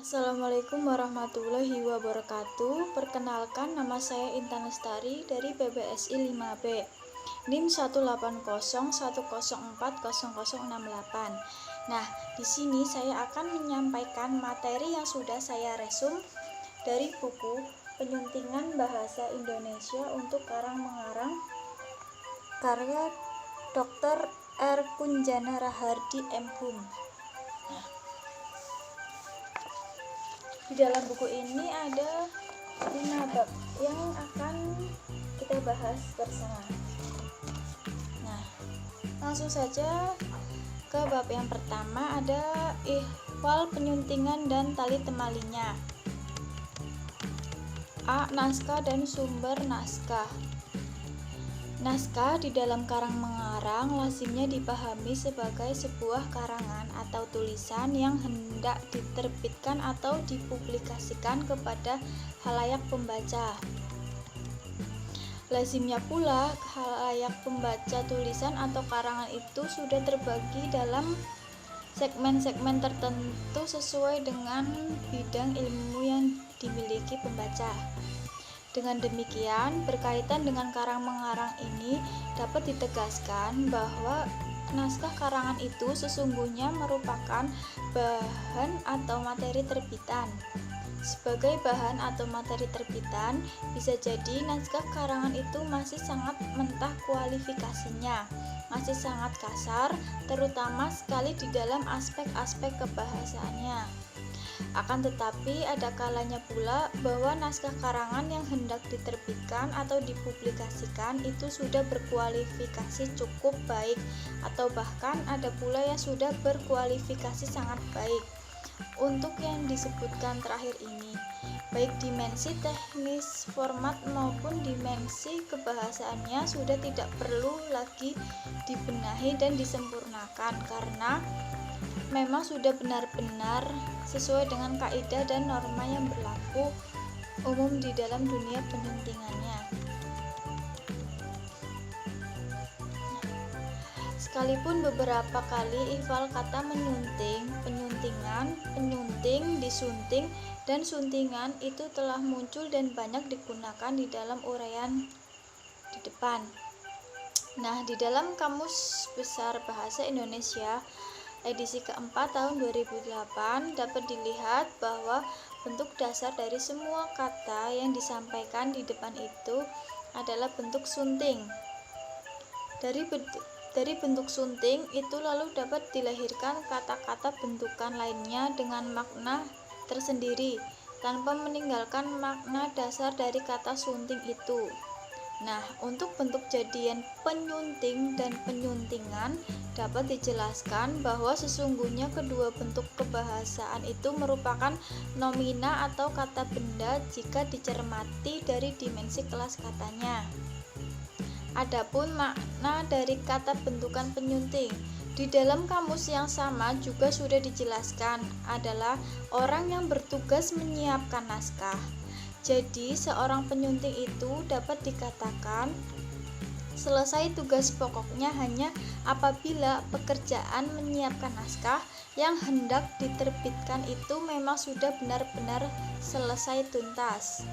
Assalamualaikum warahmatullahi wabarakatuh. Perkenalkan, nama saya Intan Lestari dari PBSI 5B, NIM 18010040068. Nah, di sini saya akan menyampaikan materi yang sudah saya resum dari buku Penyuntingan Bahasa Indonesia untuk Karang Mengarang karya Dr. R. Kunjana Rahardi M.Hum. Di dalam buku ini ada 5 bab yang akan kita bahas bersama. Nah, langsung saja ke bab yang pertama, ada ihwal penyuntingan dan tali temalinya. A. Naskah dan sumber naskah. Naskah di dalam karang mengarang lazimnya dipahami sebagai sebuah karangan atau tulisan yang hendak diterbitkan atau dipublikasikan kepada khalayak pembaca. Lazimnya pula khalayak pembaca tulisan atau karangan itu sudah terbagi dalam segmen-segmen tertentu sesuai dengan bidang ilmu yang dimiliki pembaca. Dengan demikian, berkaitan dengan karang mengarang ini dapat ditegaskan bahwa naskah karangan itu sesungguhnya merupakan bahan atau materi terbitan. Sebagai bahan atau materi terbitan, bisa jadi naskah karangan itu masih sangat mentah kualifikasinya, masih sangat kasar, terutama sekali di dalam aspek-aspek kebahasaannya. Akan tetapi ada kalanya pula bahwa naskah karangan yang hendak diterbitkan atau dipublikasikan itu sudah berkualifikasi cukup baik, atau bahkan ada pula yang sudah berkualifikasi sangat baik. Untuk yang disebutkan terakhir ini, baik dimensi teknis format maupun dimensi kebahasaannya sudah tidak perlu lagi dibenahi dan disempurnakan, karena memang sudah benar-benar sesuai dengan kaidah dan norma yang berlaku umum di dalam dunia penyuntingannya. Sekalipun beberapa kali ihwal kata menyunting, penyuntingan, penyunting, disunting, dan suntingan itu telah muncul dan banyak digunakan di dalam uraian di depan. Nah, di dalam Kamus Besar Bahasa Indonesia edisi keempat tahun 2008 dapat dilihat bahwa bentuk dasar dari semua kata yang disampaikan di depan itu adalah bentuk sunting. Dari bentuk sunting itu lalu dapat dilahirkan kata-kata bentukan lainnya dengan makna tersendiri tanpa meninggalkan makna dasar dari kata sunting itu. Nah, untuk bentuk jadian penyunting dan penyuntingan dapat dijelaskan bahwa sesungguhnya kedua bentuk kebahasaan itu merupakan nomina atau kata benda jika dicermati dari dimensi kelas katanya. Adapun makna dari kata bentukan penyunting di dalam kamus yang sama juga sudah dijelaskan adalah orang yang bertugas menyiapkan naskah. Jadi, seorang penyunting itu dapat dikatakan selesai tugas pokoknya hanya apabila pekerjaan menyiapkan naskah yang hendak diterbitkan itu memang sudah benar-benar selesai tuntas.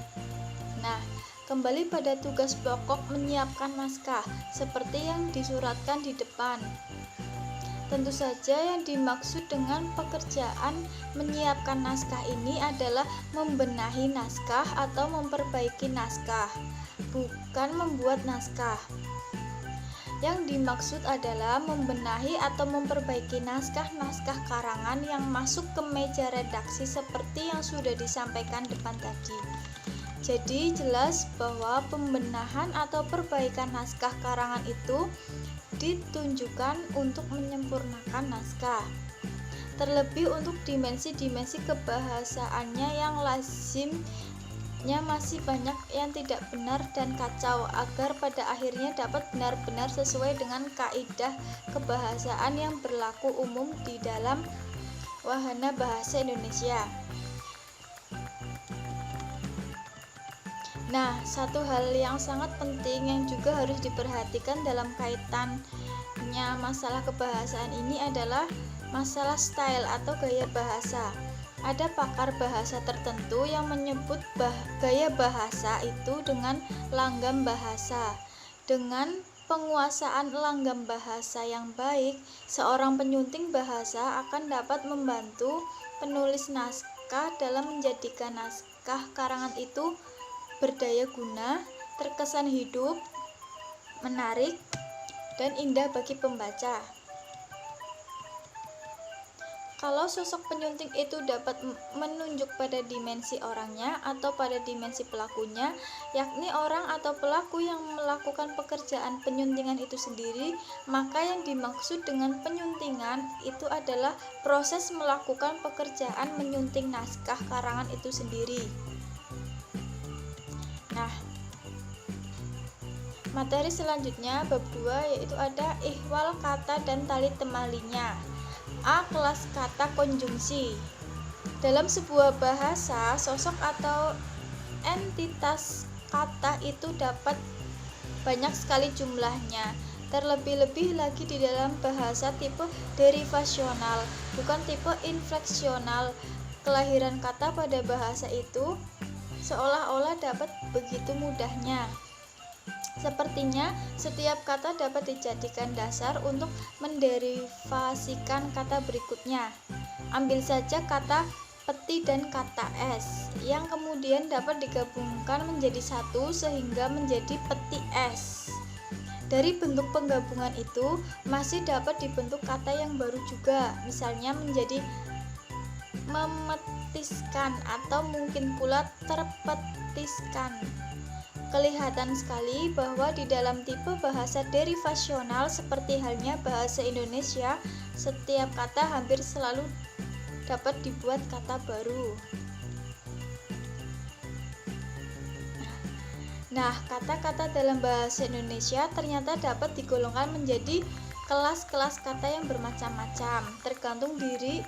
Nah, kembali pada tugas pokok menyiapkan naskah seperti yang disuratkan di depan. Tentu saja yang dimaksud dengan pekerjaan menyiapkan naskah ini adalah membenahi naskah atau memperbaiki naskah, bukan membuat naskah. Yang dimaksud adalah membenahi atau memperbaiki naskah-naskah karangan yang masuk ke meja redaksi seperti yang sudah disampaikan depan tadi. Jadi jelas bahwa pembenahan atau perbaikan naskah karangan itu ditunjukkan untuk menyempurnakan naskah. Terlebih untuk dimensi-dimensi kebahasaannya yang lazimnya masih banyak yang tidak benar dan kacau, agar pada akhirnya dapat benar-benar sesuai dengan kaidah kebahasaan yang berlaku umum di dalam wahana bahasa Indonesia. Nah, satu hal yang sangat penting yang juga harus diperhatikan dalam kaitannya masalah kebahasaan ini adalah masalah style atau gaya bahasa. Ada pakar bahasa tertentu yang menyebut gaya bahasa itu dengan langgam bahasa. Dengan penguasaan langgam bahasa yang baik, seorang penyunting bahasa akan dapat membantu penulis naskah dalam menjadikan naskah karangan itu berdaya guna, terkesan hidup, menarik, dan indah bagi pembaca. Kalau sosok penyunting itu dapat menunjuk pada dimensi orangnya atau pada dimensi pelakunya, yakni orang atau pelaku yang melakukan pekerjaan penyuntingan itu sendiri, maka yang dimaksud dengan penyuntingan itu adalah proses melakukan pekerjaan menyunting naskah karangan itu sendiri. Nah, materi selanjutnya bab 2 yaitu ada ihwal kata dan tali temalinya. A. Kelas kata konjungsi. Dalam sebuah bahasa, sosok atau entitas kata itu dapat banyak sekali jumlahnya. Terlebih-lebih lagi di dalam bahasa tipe derivasional, bukan tipe infleksional. Kelahiran kata pada bahasa itu seolah-olah dapat begitu mudahnya. Sepertinya setiap kata dapat dijadikan dasar untuk menderivasikan kata berikutnya. Ambil saja kata peti dan kata es, yang kemudian dapat digabungkan menjadi satu sehingga menjadi peti es. Dari bentuk penggabungan itu masih dapat dibentuk kata yang baru juga, misalnya menjadi memetiskan atau mungkin pula terpetiskan. Kelihatan sekali bahwa di dalam tipe bahasa derivasional seperti halnya bahasa Indonesia, setiap kata hampir selalu dapat dibuat kata baru. Nah, kata-kata dalam bahasa Indonesia ternyata dapat digolongkan menjadi kelas-kelas kata yang bermacam-macam, tergantung dari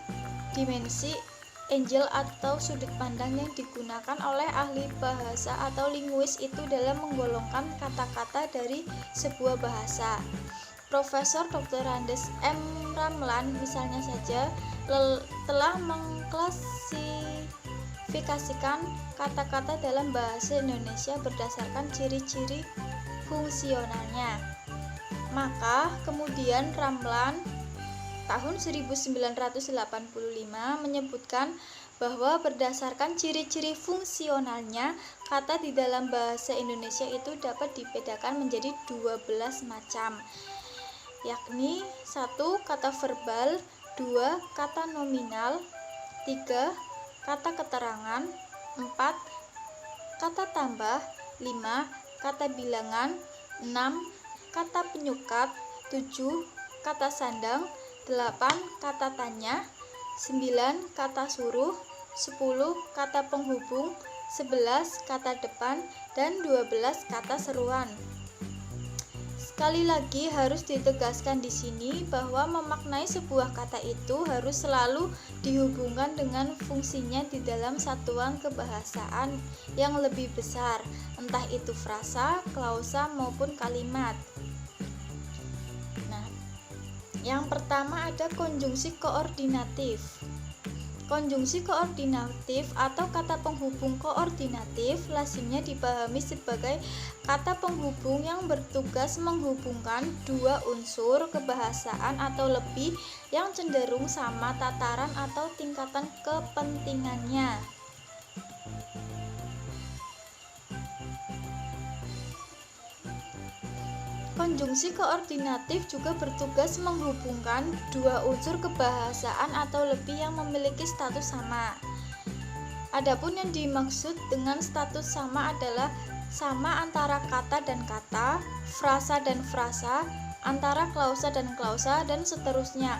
dimensi angle atau sudut pandang yang digunakan oleh ahli bahasa atau linguis itu dalam menggolongkan kata-kata dari sebuah bahasa. Profesor Dr. Andes M. Ramlan misalnya saja telah mengklasifikasikan kata-kata dalam bahasa Indonesia berdasarkan ciri-ciri fungsionalnya. Maka kemudian Ramlan tahun 1985 menyebutkan bahwa berdasarkan ciri-ciri fungsionalnya, kata di dalam bahasa Indonesia itu dapat dibedakan menjadi 12 macam, yakni 1. Kata verbal, 2. Kata nominal, 3. Kata keterangan, 4. Kata tambah, 5. Kata bilangan, 6. Kata penyukat, 7. Kata sandang, 8. Kata tanya, 9. Kata suruh, 10. Kata penghubung, 11. Kata depan, dan 12. Kata seruan. Sekali lagi harus ditegaskan di sini bahwa memaknai sebuah kata itu harus selalu dihubungkan dengan fungsinya di dalam satuan kebahasaan yang lebih besar, entah itu frasa, klausa, maupun kalimat. Yang pertama ada konjungsi koordinatif. Konjungsi koordinatif atau kata penghubung koordinatif lazimnya dipahami sebagai kata penghubung yang bertugas menghubungkan dua unsur kebahasaan atau lebih yang cenderung sama tataran atau tingkatan kepentingannya. Konjungsi koordinatif juga bertugas menghubungkan dua unsur kebahasaan atau lebih yang memiliki status sama. Adapun yang dimaksud dengan status sama adalah sama antara kata dan kata, frasa dan frasa, antara klausa dan klausa, dan seterusnya.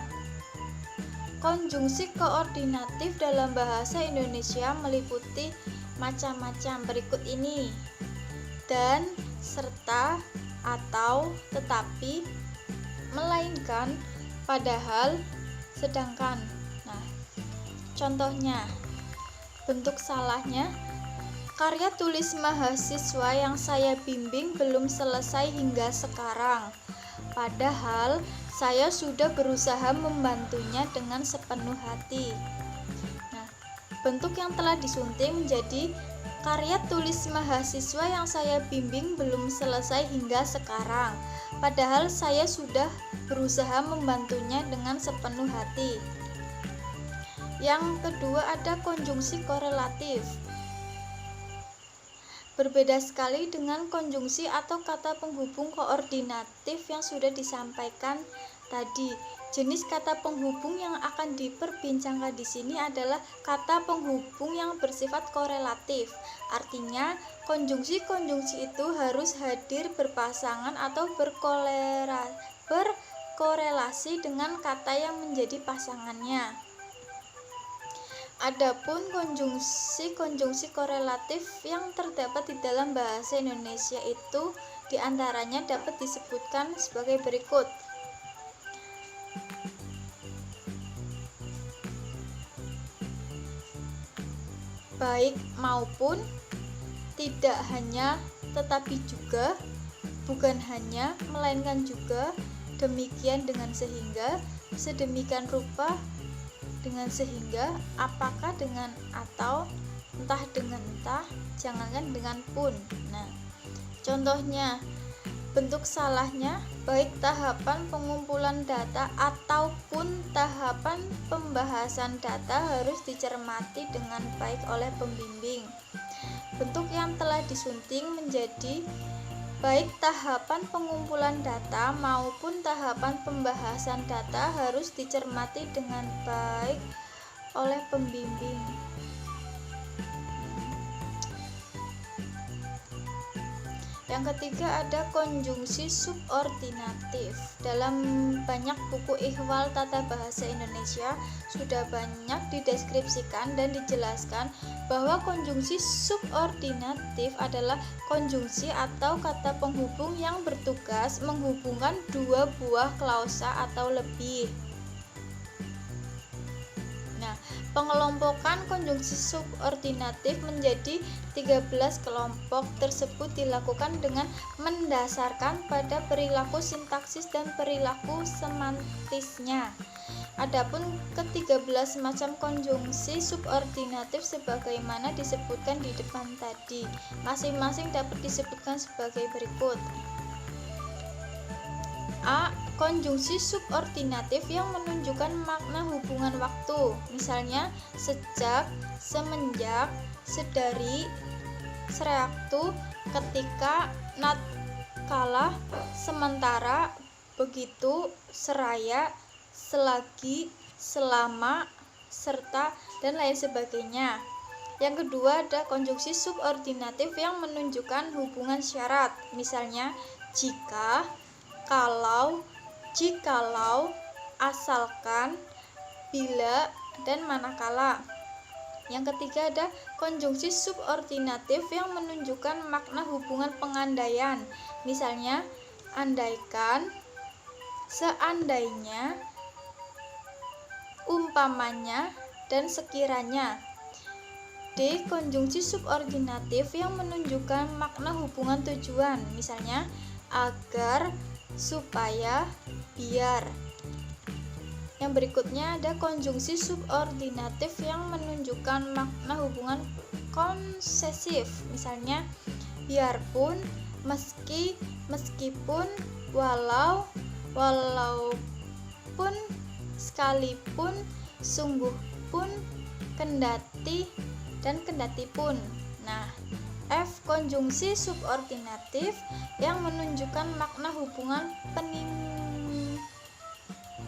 Konjungsi koordinatif dalam bahasa Indonesia meliputi macam-macam berikut ini: dan, serta, atau, tetapi, melainkan, padahal, sedangkan. Nah, contohnya, bentuk salahnya, karya tulis mahasiswa yang saya bimbing belum selesai hingga sekarang, padahal saya sudah berusaha membantunya dengan sepenuh hati. Nah, bentuk yang telah disunting menjadi karya tulis mahasiswa yang saya bimbing belum selesai hingga sekarang, padahal saya sudah berusaha membantunya dengan sepenuh hati. Yang kedua ada konjungsi korelatif. Berbeda sekali dengan konjungsi atau kata penghubung koordinatif yang sudah disampaikan tadi. Jenis kata penghubung yang akan diperbincangkan di sini adalah kata penghubung yang bersifat korelatif. Artinya, konjungsi-konjungsi itu harus hadir berpasangan atau berkorelasi dengan kata yang menjadi pasangannya. Adapun konjungsi korelatif yang terdapat di dalam bahasa Indonesia itu diantaranya dapat disebutkan sebagai berikut. Baik maupun, tidak hanya tetapi juga, bukan hanya melainkan juga, demikian dengan sehingga, sedemikian rupa dengan sehingga, apakah dengan atau, entah dengan entah, jangankan dengan pun. Nah, contohnya bentuk salahnya baik tahapan pengumpulan data ataupun tahapan pembahasan data harus dicermati dengan baik oleh pembimbing. Bentuk yang telah disunting menjadi baik tahapan pengumpulan data maupun tahapan pembahasan data harus dicermati dengan baik oleh pembimbing. Yang ketiga ada konjungsi subordinatif. Dalam banyak buku ihwal tata bahasa Indonesia sudah banyak dideskripsikan dan dijelaskan bahwa konjungsi subordinatif adalah konjungsi atau kata penghubung yang bertugas menghubungkan dua buah klausa atau lebih. Nah, pengelompokan konjungsi subordinatif menjadi 13 kelompok tersebut dilakukan dengan mendasarkan pada perilaku sintaksis dan perilaku semantisnya. Adapun ke-13 macam konjungsi subordinatif sebagaimana disebutkan di depan tadi, masing-masing dapat disebutkan sebagai berikut. A. Konjungsi subordinatif yang menunjukkan makna hubungan waktu, misalnya sejak, semenjak, sedari, sewaktu, ketika, natkala, sementara, begitu, seraya, selagi, selama, serta, dan lain sebagainya. Yang kedua ada konjungsi subordinatif yang menunjukkan hubungan syarat, misalnya jika, kalau, jikalau, asalkan, bila, dan manakala. Yang ketiga ada konjungsi subordinatif yang menunjukkan makna hubungan pengandaian, misalnya andaikan, seandainya, umpamanya, dan sekiranya. D. Konjungsi subordinatif yang menunjukkan makna hubungan tujuan, misalnya agar, supaya, biar. Yang berikutnya ada konjungsi subordinatif yang menunjukkan makna hubungan konsesif, misalnya biarpun, meski, meskipun, walau, walaupun, sekalipun, sungguh pun, kendati, dan kendati pun. Nah, F. Konjungsi subordinatif yang menunjukkan makna hubungan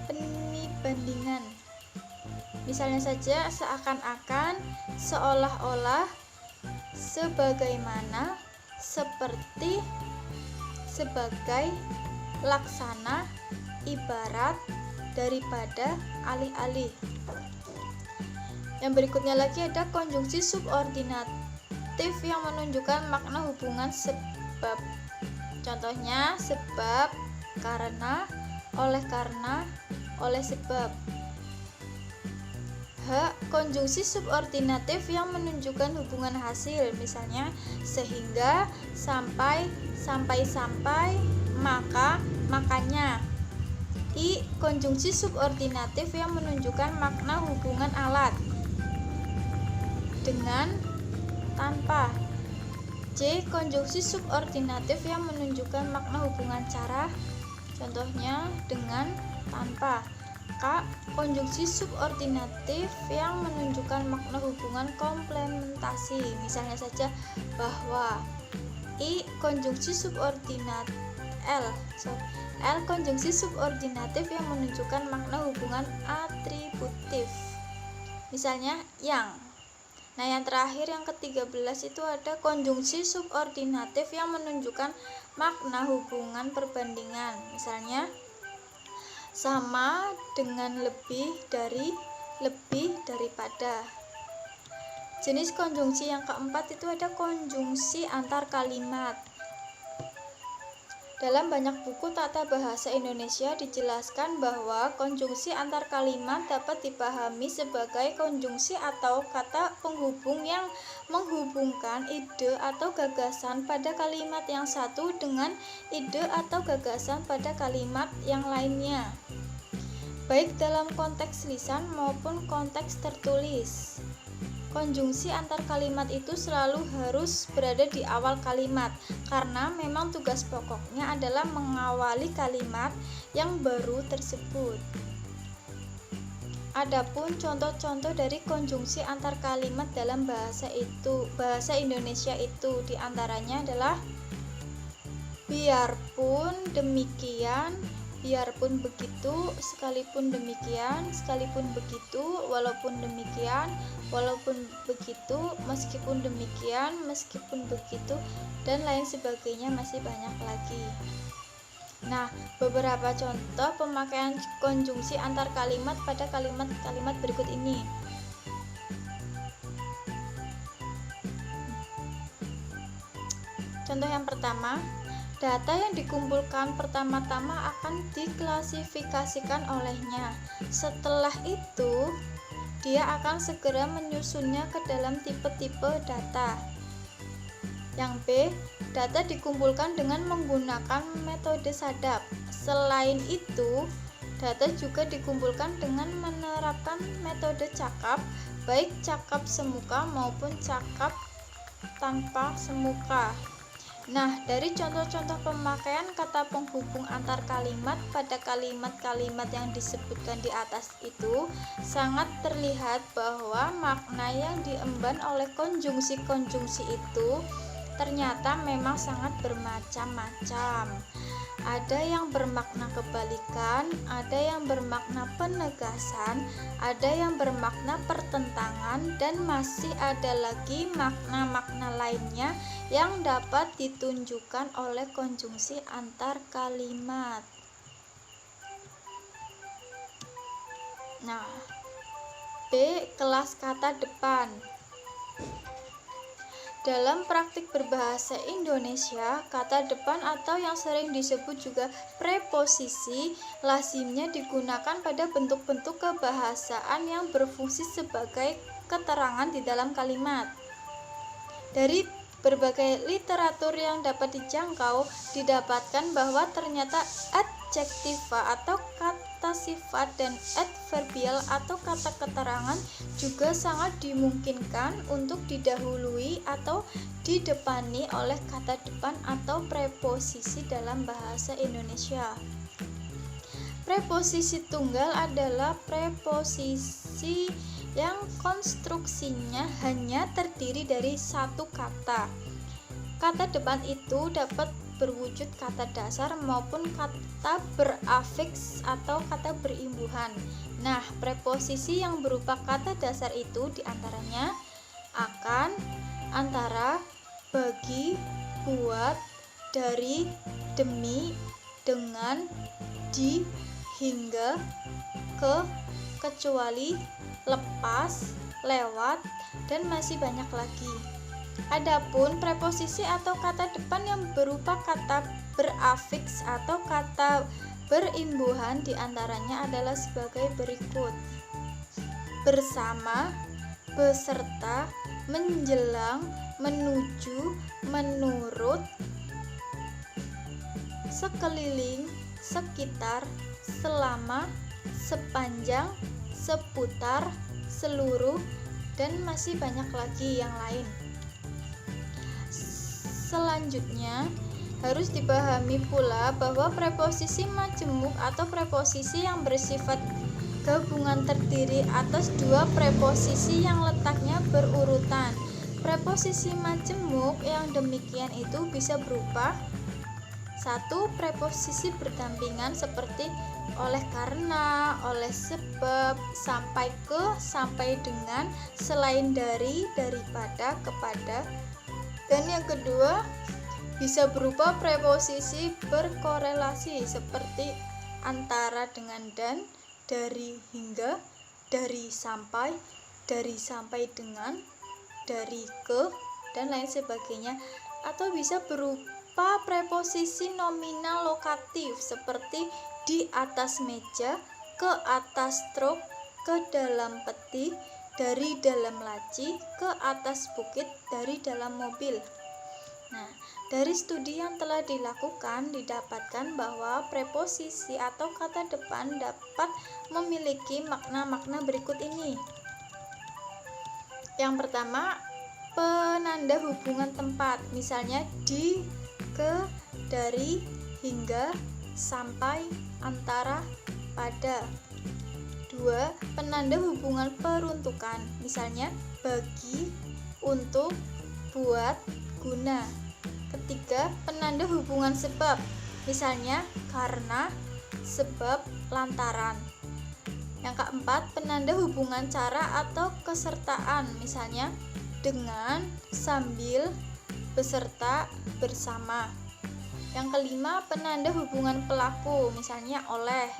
penibandingan, misalnya saja seakan-akan, seolah-olah, sebagaimana, seperti, sebagai, laksana, ibarat, daripada, alih-alih. Yang berikutnya lagi ada konjungsi subordinatif yang menunjukkan makna hubungan sebab, contohnya sebab, karena, oleh sebab. H. Konjungsi subordinatif yang menunjukkan hubungan hasil, misalnya sehingga, sampai, sampai-sampai, maka, makanya. I. Konjungsi subordinatif yang menunjukkan makna hubungan alat, dengan, tanpa. C. Konjungsi subordinatif yang menunjukkan makna hubungan cara, contohnya dengan, tanpa. K. Konjungsi subordinatif yang menunjukkan makna hubungan komplementasi, misalnya saja bahwa. I. Konjungsi subordinat L. Konjungsi subordinatif yang menunjukkan makna hubungan atributif, misalnya yang. Nah, yang terakhir yang ke-13 itu ada konjungsi subordinatif yang menunjukkan makna hubungan perbandingan, misalnya sama dengan, lebih dari, lebih daripada. Jenis konjungsi yang keempat itu ada konjungsi antar kalimat. Dalam banyak buku tata bahasa Indonesia dijelaskan bahwa konjungsi antar kalimat dapat dipahami sebagai konjungsi atau kata penghubung yang menghubungkan ide atau gagasan pada kalimat yang satu dengan ide atau gagasan pada kalimat yang lainnya, baik dalam konteks lisan maupun konteks tertulis. Konjungsi antar kalimat itu selalu harus berada di awal kalimat, karena memang tugas pokoknya adalah mengawali kalimat yang baru tersebut. Adapun contoh-contoh dari konjungsi antar kalimat dalam bahasa Indonesia itu diantaranya adalah biarpun demikian, biarpun begitu, sekalipun demikian, sekalipun begitu, walaupun demikian, walaupun begitu, meskipun demikian, meskipun begitu, dan lain sebagainya, masih banyak lagi. Nah, beberapa contoh pemakaian konjungsi antar kalimat pada kalimat-kalimat berikut ini. Contoh yang pertama, data yang dikumpulkan pertama-tama akan diklasifikasikan olehnya. Setelah itu, dia akan segera menyusunnya ke dalam tipe-tipe data. Yang B, data dikumpulkan dengan menggunakan metode sadap. Selain itu, data juga dikumpulkan dengan menerapkan metode cakap, baik cakap semuka maupun cakap tanpa semuka. Nah, dari contoh-contoh pemakaian kata penghubung antar kalimat pada kalimat-kalimat yang disebutkan di atas itu, sangat terlihat bahwa makna yang diemban oleh konjungsi-konjungsi itu ternyata memang sangat bermacam-macam. Ada yang bermakna kebalikan, ada yang bermakna penegasan, ada yang bermakna pertentangan, dan masih ada lagi makna-makna lainnya yang dapat ditunjukkan oleh konjungsi antar kalimat. Nah, B. Kelas kata depan. Dalam praktik berbahasa Indonesia, kata depan atau yang sering disebut juga preposisi lazimnya digunakan pada bentuk-bentuk kebahasaan yang berfungsi sebagai keterangan di dalam kalimat. Dari berbagai literatur yang dapat dijangkau, didapatkan bahwa ternyata adjektiva atau kata sifat dan adverbial atau kata keterangan juga sangat dimungkinkan untuk didahului atau didepani oleh kata depan atau preposisi dalam bahasa Indonesia. Preposisi tunggal adalah preposisi yang konstruksinya hanya terdiri dari satu kata. Kata depan itu dapat berwujud kata dasar maupun kata berafiks atau kata berimbuhan. Nah, preposisi yang berupa kata dasar itu diantaranya akan, antara, bagi, buat, dari, demi, dengan, di, hingga, ke, kecuali, lepas, lewat, dan masih banyak lagi. Adapun preposisi atau kata depan yang berupa kata berafiks atau kata berimbuhan diantaranya adalah sebagai berikut: bersama, beserta, menjelang, menuju, menurut, sekeliling, sekitar, selama, sepanjang, seputar, seluruh, dan masih banyak lagi yang lain. Selanjutnya, harus dipahami pula bahwa preposisi majemuk atau preposisi yang bersifat gabungan terdiri atas dua preposisi yang letaknya berurutan. Preposisi majemuk yang demikian itu bisa berupa: 1. Preposisi berdampingan seperti oleh karena, oleh sebab, sampai ke, sampai dengan, selain dari, daripada, kepada. Dan yang kedua, bisa berupa preposisi berkorelasi seperti antara dengan dan, dari hingga, dari sampai dengan, dari ke, dan lain sebagainya. Atau bisa berupa preposisi nominal lokatif seperti di atas meja, ke atas truk, ke dalam peti, dari dalam laci, ke atas bukit, dari dalam mobil. Nah, dari studi yang telah dilakukan didapatkan bahwa preposisi atau kata depan dapat memiliki makna-makna berikut ini. Yang pertama, penanda hubungan tempat, misalnya di, ke, dari, hingga, sampai, antara, pada. 2. Penanda hubungan peruntukan, misalnya bagi, untuk, buat, guna. Ketiga, penanda hubungan sebab, misalnya karena, sebab, lantaran. Yang keempat, penanda hubungan cara atau kesertaan, misalnya dengan, sambil, beserta, bersama. Yang kelima, penanda hubungan pelaku, misalnya oleh.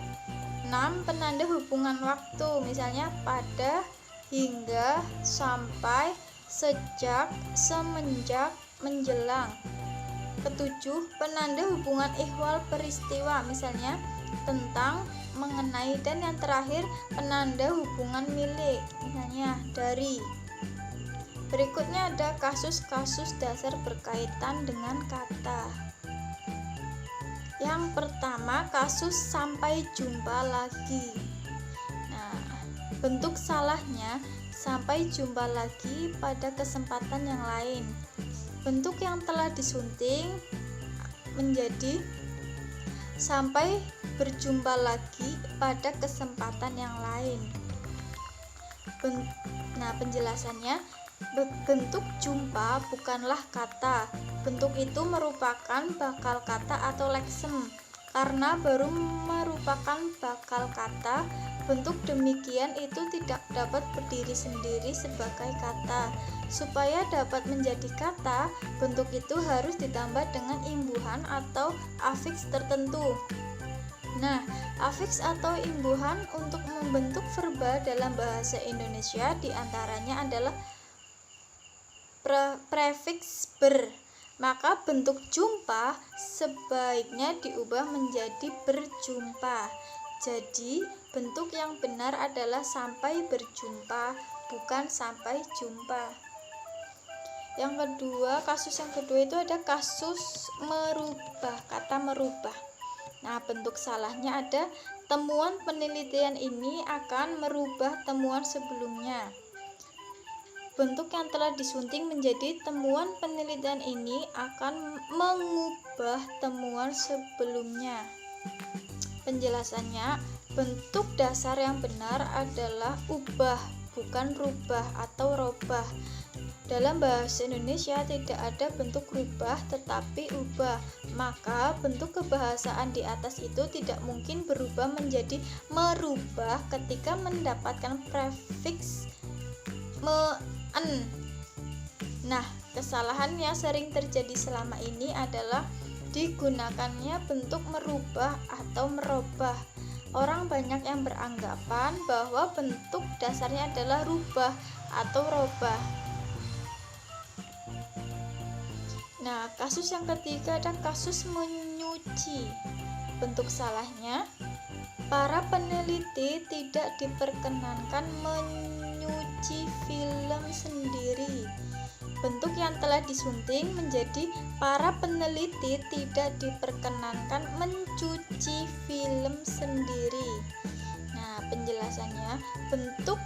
6. Penanda hubungan waktu, misalnya pada, hingga, sampai, sejak, semenjak, menjelang. Ketujuh, penanda hubungan ihwal peristiwa, misalnya tentang, mengenai. Dan yang terakhir, penanda hubungan milik, misalnya dari. Berikutnya ada kasus-kasus dasar berkaitan dengan kata. Yang pertama, kasus sampai jumpa lagi. Nah, bentuk salahnya sampai jumpa lagi pada kesempatan yang lain. Bentuk yang telah disunting menjadi sampai berjumpa lagi pada kesempatan yang lain. Penjelasannya, bentuk jumpa bukanlah kata. Bentuk itu merupakan bakal kata atau leksem. Karena baru merupakan bakal kata, bentuk demikian itu tidak dapat berdiri sendiri sebagai kata. Supaya dapat menjadi kata, bentuk itu harus ditambah dengan imbuhan atau afiks tertentu. Nah, afiks atau imbuhan untuk membentuk verba dalam bahasa Indonesia diantaranya adalah prefiks ber. Maka bentuk jumpa sebaiknya diubah menjadi berjumpa. Jadi bentuk yang benar adalah sampai berjumpa, bukan sampai jumpa. Yang kedua, kasus yang kedua itu ada kasus merubah, kata merubah. Nah, bentuk salahnya ada temuan penelitian ini akan merubah temuan sebelumnya. Bentuk yang telah disunting menjadi temuan penelitian ini akan mengubah temuan sebelumnya. Penjelasannya, bentuk dasar yang benar adalah ubah, bukan rubah atau robah. Dalam bahasa Indonesia tidak ada bentuk rubah tetapi ubah. Maka bentuk kebahasaan di atas itu tidak mungkin berubah menjadi merubah ketika mendapatkan prefiks Nah, kesalahan yang sering terjadi selama ini adalah digunakannya bentuk merubah atau merubah. Orang banyak yang beranggapan bahwa bentuk dasarnya adalah rubah atau robah. Nah, kasus yang ketiga ada kasus menyuci. Bentuk salahnya, para peneliti tidak diperkenankan menyuci film sendiri. Bentuk yang telah disunting menjadi para peneliti tidak diperkenankan mencuci film sendiri. Nah, penjelasannya, bentuk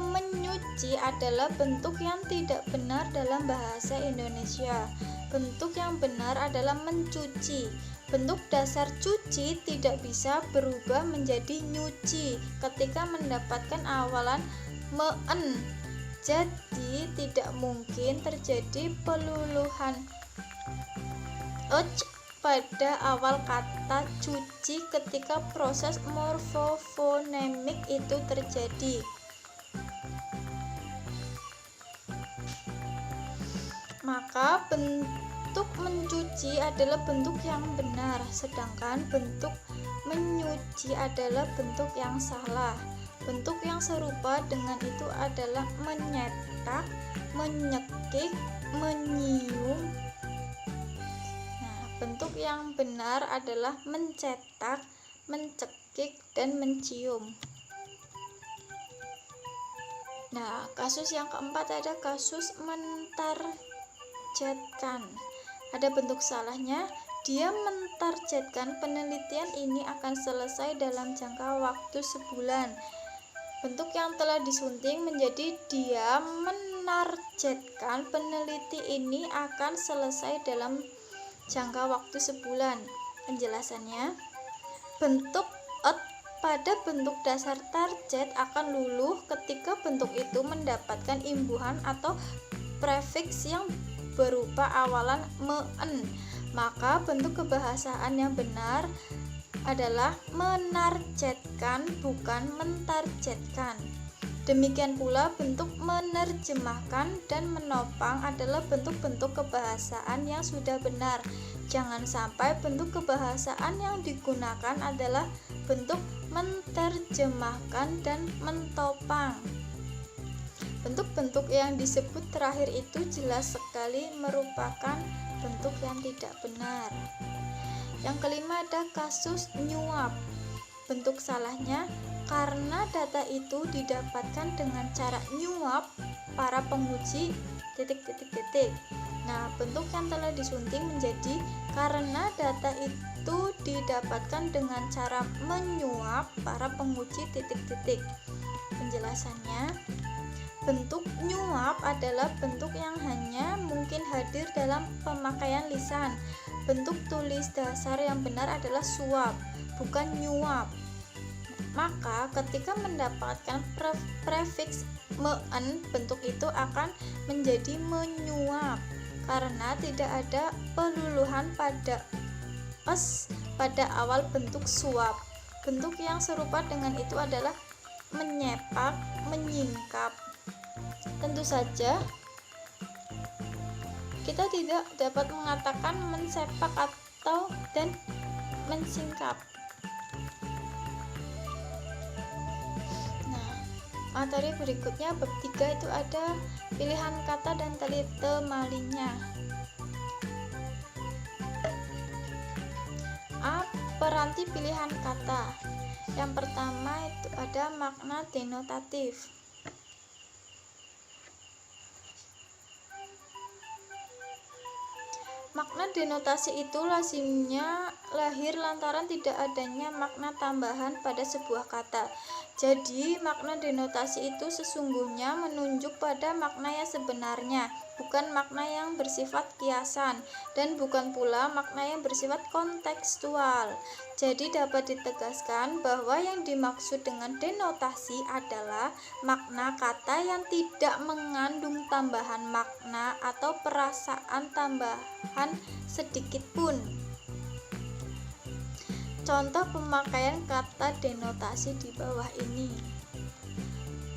menyuci mencuci adalah bentuk yang tidak benar dalam bahasa Indonesia. Bentuk yang benar adalah mencuci. Bentuk dasar cuci tidak bisa berubah menjadi nyuci ketika mendapatkan awalan meen. Jadi tidak mungkin terjadi peluluhan pada awal kata cuci ketika proses morfofonemik itu terjadi. Maka bentuk mencuci adalah bentuk yang benar, sedangkan bentuk menyuci adalah bentuk yang salah. Bentuk yang serupa dengan itu adalah menyetak, menyekik, menyium. Nah, bentuk yang benar adalah mencetak, mencekik, dan mencium. Nah, kasus yang keempat ada kasus mentargetkan. Ada bentuk salahnya, dia mentargetkan penelitian ini akan selesai dalam jangka waktu sebulan. Bentuk yang telah disunting menjadi dia menargetkan peneliti ini akan selesai dalam jangka waktu sebulan. Penjelasannya, bentuk pada bentuk dasar target akan luluh ketika bentuk itu mendapatkan imbuhan atau prefiks yang berupa awalan meen. Maka bentuk kebahasaan yang benar adalah menargetkan, bukan mentargetkan. Demikian pula bentuk menerjemahkan dan menopang adalah bentuk-bentuk kebahasaan yang sudah benar. Jangan sampai bentuk kebahasaan yang digunakan adalah bentuk menerjemahkan dan mentopang. Bentuk-bentuk yang disebut terakhir itu jelas sekali merupakan bentuk yang tidak benar. Yang kelima ada kasus nyuap. Bentuk salahnya, karena data itu didapatkan dengan cara nyuap para penguji ... Nah, bentuk yang telah disunting menjadi karena data itu didapatkan dengan cara menyuap para penguji ... Penjelasannya, bentuk nyuap adalah bentuk yang hanya mungkin hadir dalam pemakaian lisan. Bentuk tulis dasar yang benar adalah suap, bukan nyuap. Maka ketika mendapatkan prefiks meen, bentuk itu akan menjadi menyuap karena tidak ada peluluhan pada pada awal bentuk suap. Bentuk yang serupa dengan itu adalah menyepak, menyingkap. Tentu saja kita tidak dapat mengatakan mensepak atau dan mensingkap. Nah, materi berikutnya bab 3 itu ada pilihan kata dan temalinya. A. Peranti pilihan kata. Yang pertama itu ada makna denotatif. Makna denotasi itu lazimnya lahir lantaran tidak adanya makna tambahan pada sebuah kata. Jadi, makna denotasi itu sesungguhnya menunjuk pada makna yang sebenarnya, bukan makna yang bersifat kiasan, dan bukan pula makna yang bersifat kontekstual. Jadi, dapat ditegaskan bahwa yang dimaksud dengan denotasi adalah makna kata yang tidak mengandung tambahan makna atau perasaan tambahan sedikit pun. Contoh pemakaian kata denotasi di bawah ini.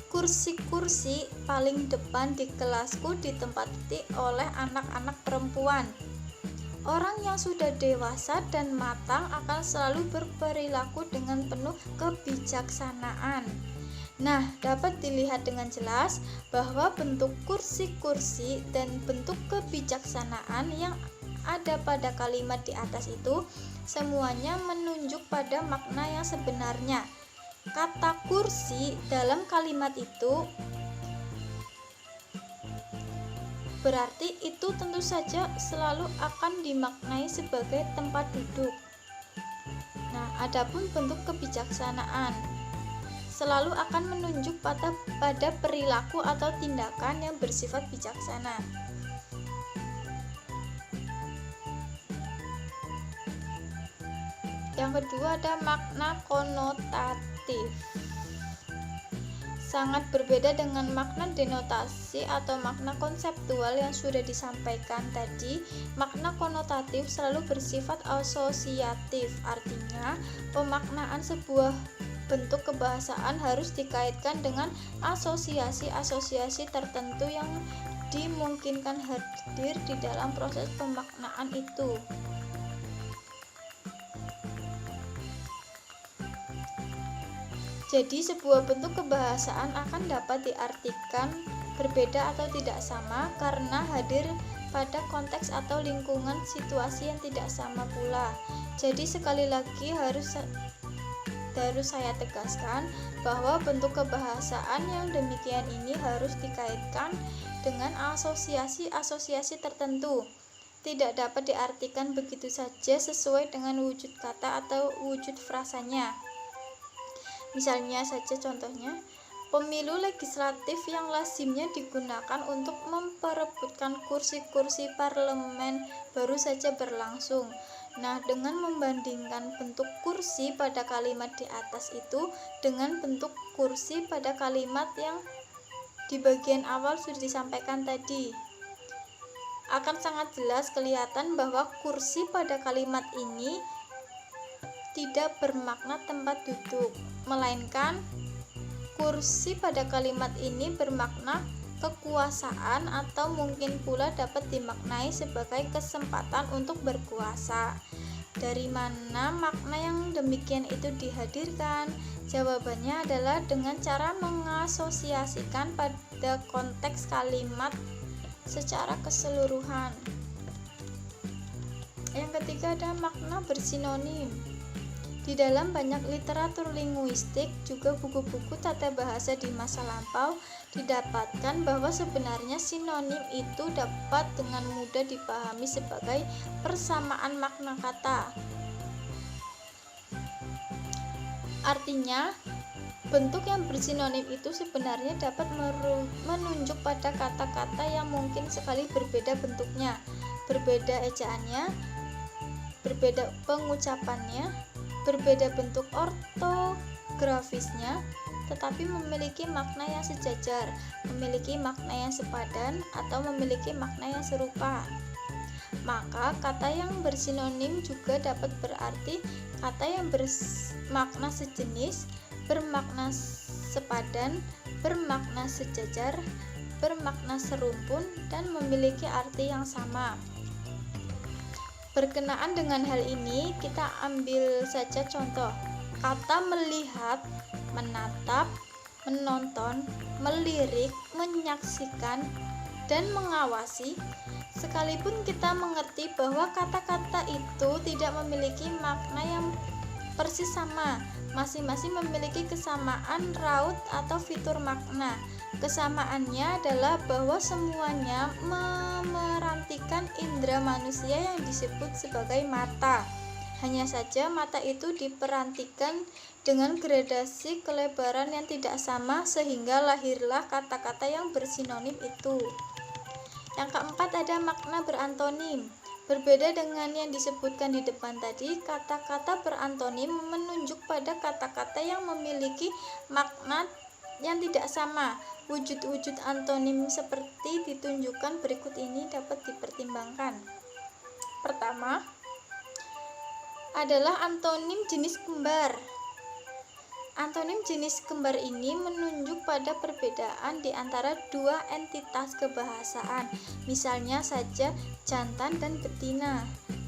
Kursi-kursi paling depan di kelasku ditempati oleh anak-anak perempuan. Orang yang sudah dewasa dan matang akan selalu berperilaku dengan penuh kebijaksanaan. Nah, dapat dilihat dengan jelas bahwa bentuk kursi-kursi dan bentuk kebijaksanaan yang ada pada kalimat di atas itu semuanya menunjuk pada makna yang sebenarnya. Kata kursi dalam kalimat itu berarti itu tentu saja selalu akan dimaknai sebagai tempat duduk. Nah, adapun bentuk kebijaksanaan selalu akan menunjuk pada perilaku atau tindakan yang bersifat bijaksana. Yang kedua ada makna konotatif. Sangat berbeda dengan makna denotasi atau makna konseptual yang sudah disampaikan tadi. Makna konotatif selalu bersifat asosiatif, artinya pemaknaan sebuah bentuk kebahasaan harus dikaitkan dengan asosiasi-asosiasi tertentu yang dimungkinkan hadir di dalam proses pemaknaan itu. Jadi sebuah bentuk kebahasaan akan dapat diartikan berbeda atau tidak sama karena hadir pada konteks atau lingkungan situasi yang tidak sama pula. Jadi sekali lagi harus saya tegaskan bahwa bentuk kebahasaan yang demikian ini harus dikaitkan dengan asosiasi-asosiasi tertentu. Tidak dapat diartikan begitu saja sesuai dengan wujud kata atau wujud frasanya. Misalnya saja contohnya, pemilu legislatif yang lazimnya digunakan untuk memperebutkan kursi-kursi parlemen baru saja berlangsung. Nah, dengan membandingkan bentuk kursi pada kalimat di atas itu dengan bentuk kursi pada kalimat yang di bagian awal sudah disampaikan tadi, akan sangat jelas kelihatan bahwa kursi pada kalimat ini tidak bermakna tempat duduk, melainkan kursi pada kalimat ini bermakna kekuasaan atau mungkin pula dapat dimaknai sebagai kesempatan untuk berkuasa. Dari mana makna yang demikian itu dihadirkan? Jawabannya adalah dengan cara mengasosiasikan pada konteks kalimat secara keseluruhan. Yang ketiga ada makna bersinonim. Di dalam banyak literatur linguistik, juga buku-buku tata bahasa di masa lampau, didapatkan bahwa sebenarnya sinonim itu dapat dengan mudah dipahami sebagai persamaan makna kata. Artinya, bentuk yang bersinonim itu sebenarnya dapat menunjuk pada kata-kata yang mungkin sekali berbeda bentuknya, berbeda ejaannya, berbeda pengucapannya, berbeda bentuk ortografisnya, tetapi memiliki makna yang sejajar, memiliki makna yang sepadan, atau memiliki makna yang serupa. Maka kata yang bersinonim juga dapat berarti kata yang bermakna sejenis, bermakna sepadan, bermakna sejajar, bermakna serumpun, dan memiliki arti yang sama. Berkenaan dengan hal ini, kita ambil saja contoh. Kata melihat, menatap, menonton, melirik, menyaksikan, dan mengawasi. Sekalipun kita mengerti bahwa kata-kata itu tidak memiliki makna yang persis sama, masing-masing memiliki kesamaan raut atau fitur makna. Kesamaannya adalah bahwa semuanya memerantikan indera manusia yang disebut sebagai mata. Hanya saja mata itu diperantikan dengan gradasi kelebaran yang tidak sama sehingga lahirlah kata-kata yang bersinonim itu. Yang keempat ada makna berantonim. Berbeda dengan yang disebutkan di depan tadi, kata-kata berantonim menunjuk pada kata-kata yang memiliki makna yang tidak sama. Wujud-wujud antonim seperti ditunjukkan berikut ini dapat dipertimbangkan. Pertama adalah antonim jenis kembar. Antonim jenis kembar ini menunjuk pada perbedaan di antara dua entitas kebahasaan. Misalnya saja jantan dan betina,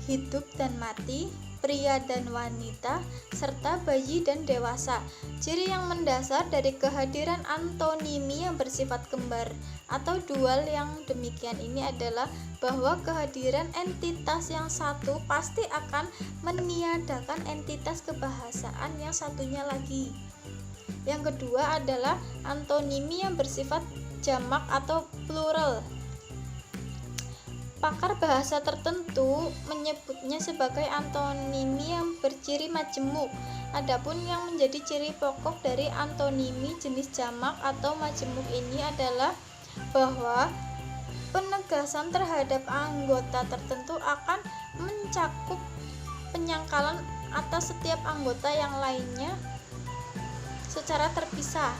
hidup dan mati, pria dan wanita, serta bayi dan dewasa. Ciri yang mendasar dari kehadiran antonimi yang bersifat kembar atau dual yang demikian ini adalah bahwa kehadiran entitas yang satu pasti akan meniadakan entitas kebahasaan yang satunya lagi. Yang kedua adalah antonimi yang bersifat jamak atau plural. Pakar bahasa tertentu menyebutnya sebagai antonimi yang berciri majemuk. Adapun yang menjadi ciri pokok dari antonimi jenis jamak atau majemuk ini adalah bahwa penegasan terhadap anggota tertentu akan mencakup penyangkalan atas setiap anggota yang lainnya secara terpisah.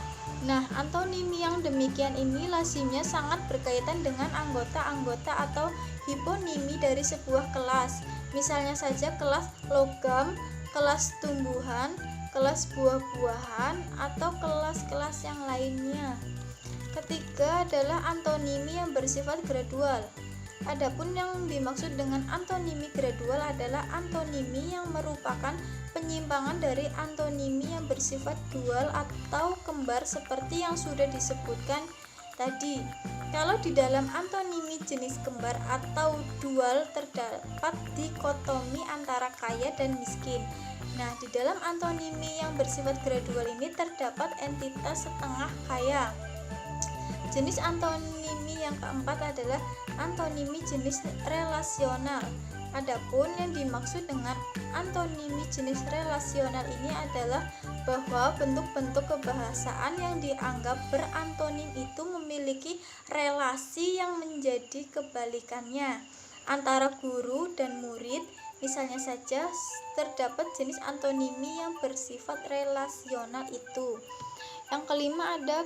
Nah, antonimi yang demikian ini lazimnya sangat berkaitan dengan anggota-anggota atau hiponimi dari sebuah kelas. Misalnya saja kelas logam, kelas tumbuhan, kelas buah-buahan, atau kelas-kelas yang lainnya. Ketiga adalah antonimi yang bersifat gradual. Adapun yang dimaksud dengan antonimi gradual adalah antonimi yang merupakan penyimpangan dari antonimi yang bersifat dual atau kembar seperti yang sudah disebutkan tadi. Kalau di dalam antonimi jenis kembar atau dual terdapat dikotomi antara kaya dan miskin. Nah, di dalam antonimi yang bersifat gradual ini terdapat entitas setengah kaya. Jenis antonimi yang keempat adalah antonimi jenis relasional. Adapun yang dimaksud dengan antonimi jenis relasional ini adalah bahwa bentuk-bentuk kebahasaan yang dianggap berantonim itu memiliki relasi yang menjadi kebalikannya antara guru dan murid. Misalnya saja terdapat jenis antonimi yang bersifat relasional itu. Yang kelima ada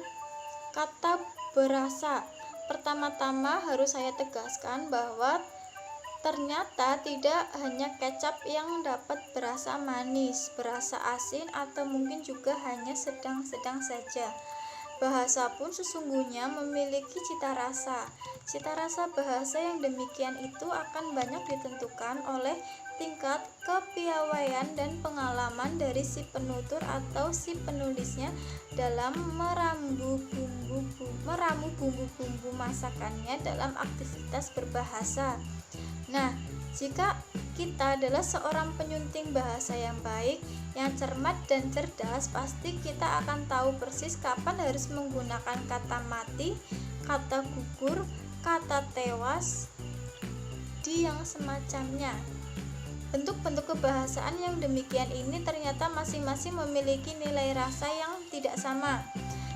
kata berasa. Pertama-tama harus saya tegaskan bahwa ternyata tidak hanya kecap yang dapat berasa manis, berasa asin, atau mungkin juga hanya sedang-sedang saja. Bahasa pun sesungguhnya memiliki cita rasa. Cita rasa bahasa yang demikian itu akan banyak ditentukan oleh tingkat kepiawaian dan pengalaman dari si penutur atau si penulisnya dalam meramu bumbu-bumbu masakannya dalam aktivitas berbahasa. Nah, jika kita adalah seorang penyunting bahasa yang baik, yang cermat dan cerdas, pasti kita akan tahu persis kapan harus menggunakan kata mati, kata gugur, kata tewas, di yang semacamnya. Bentuk-bentuk kebahasaan yang demikian ini ternyata masing-masing memiliki nilai rasa yang tidak sama.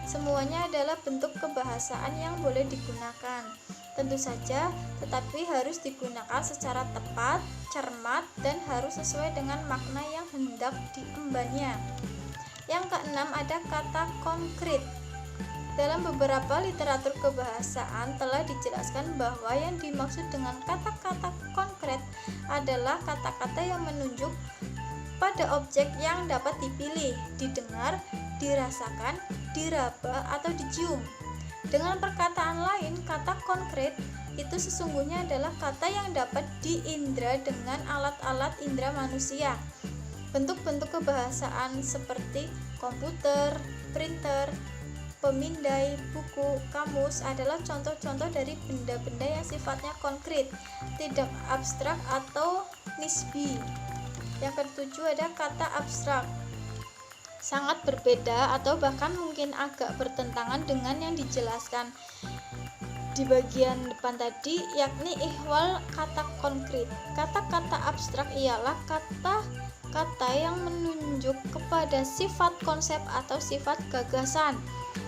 Semuanya adalah bentuk kebahasaan yang boleh digunakan. Tentu saja, tetapi harus digunakan secara tepat, cermat, dan harus sesuai dengan makna yang hendak diembannya. Yang keenam ada kata konkret. Dalam beberapa literatur kebahasaan telah dijelaskan bahwa yang dimaksud dengan kata-kata konkret adalah kata-kata yang menunjuk pada objek yang dapat dipilih, didengar, dirasakan, diraba, atau dicium. Dengan perkataan lain, kata konkret itu sesungguhnya adalah kata yang dapat diindra dengan alat-alat indra manusia. Bentuk-bentuk kebahasaan seperti komputer, printer, pemindai, buku, kamus adalah contoh-contoh dari benda-benda yang sifatnya konkret, tidak abstrak atau nisbi. Yang ketujuh ada kata abstrak. Sangat berbeda atau bahkan mungkin agak bertentangan dengan yang dijelaskan di bagian depan tadi, yakni ihwal kata konkret. Kata-kata abstrak ialah kata-kata yang menunjuk kepada sifat konsep atau sifat gagasan.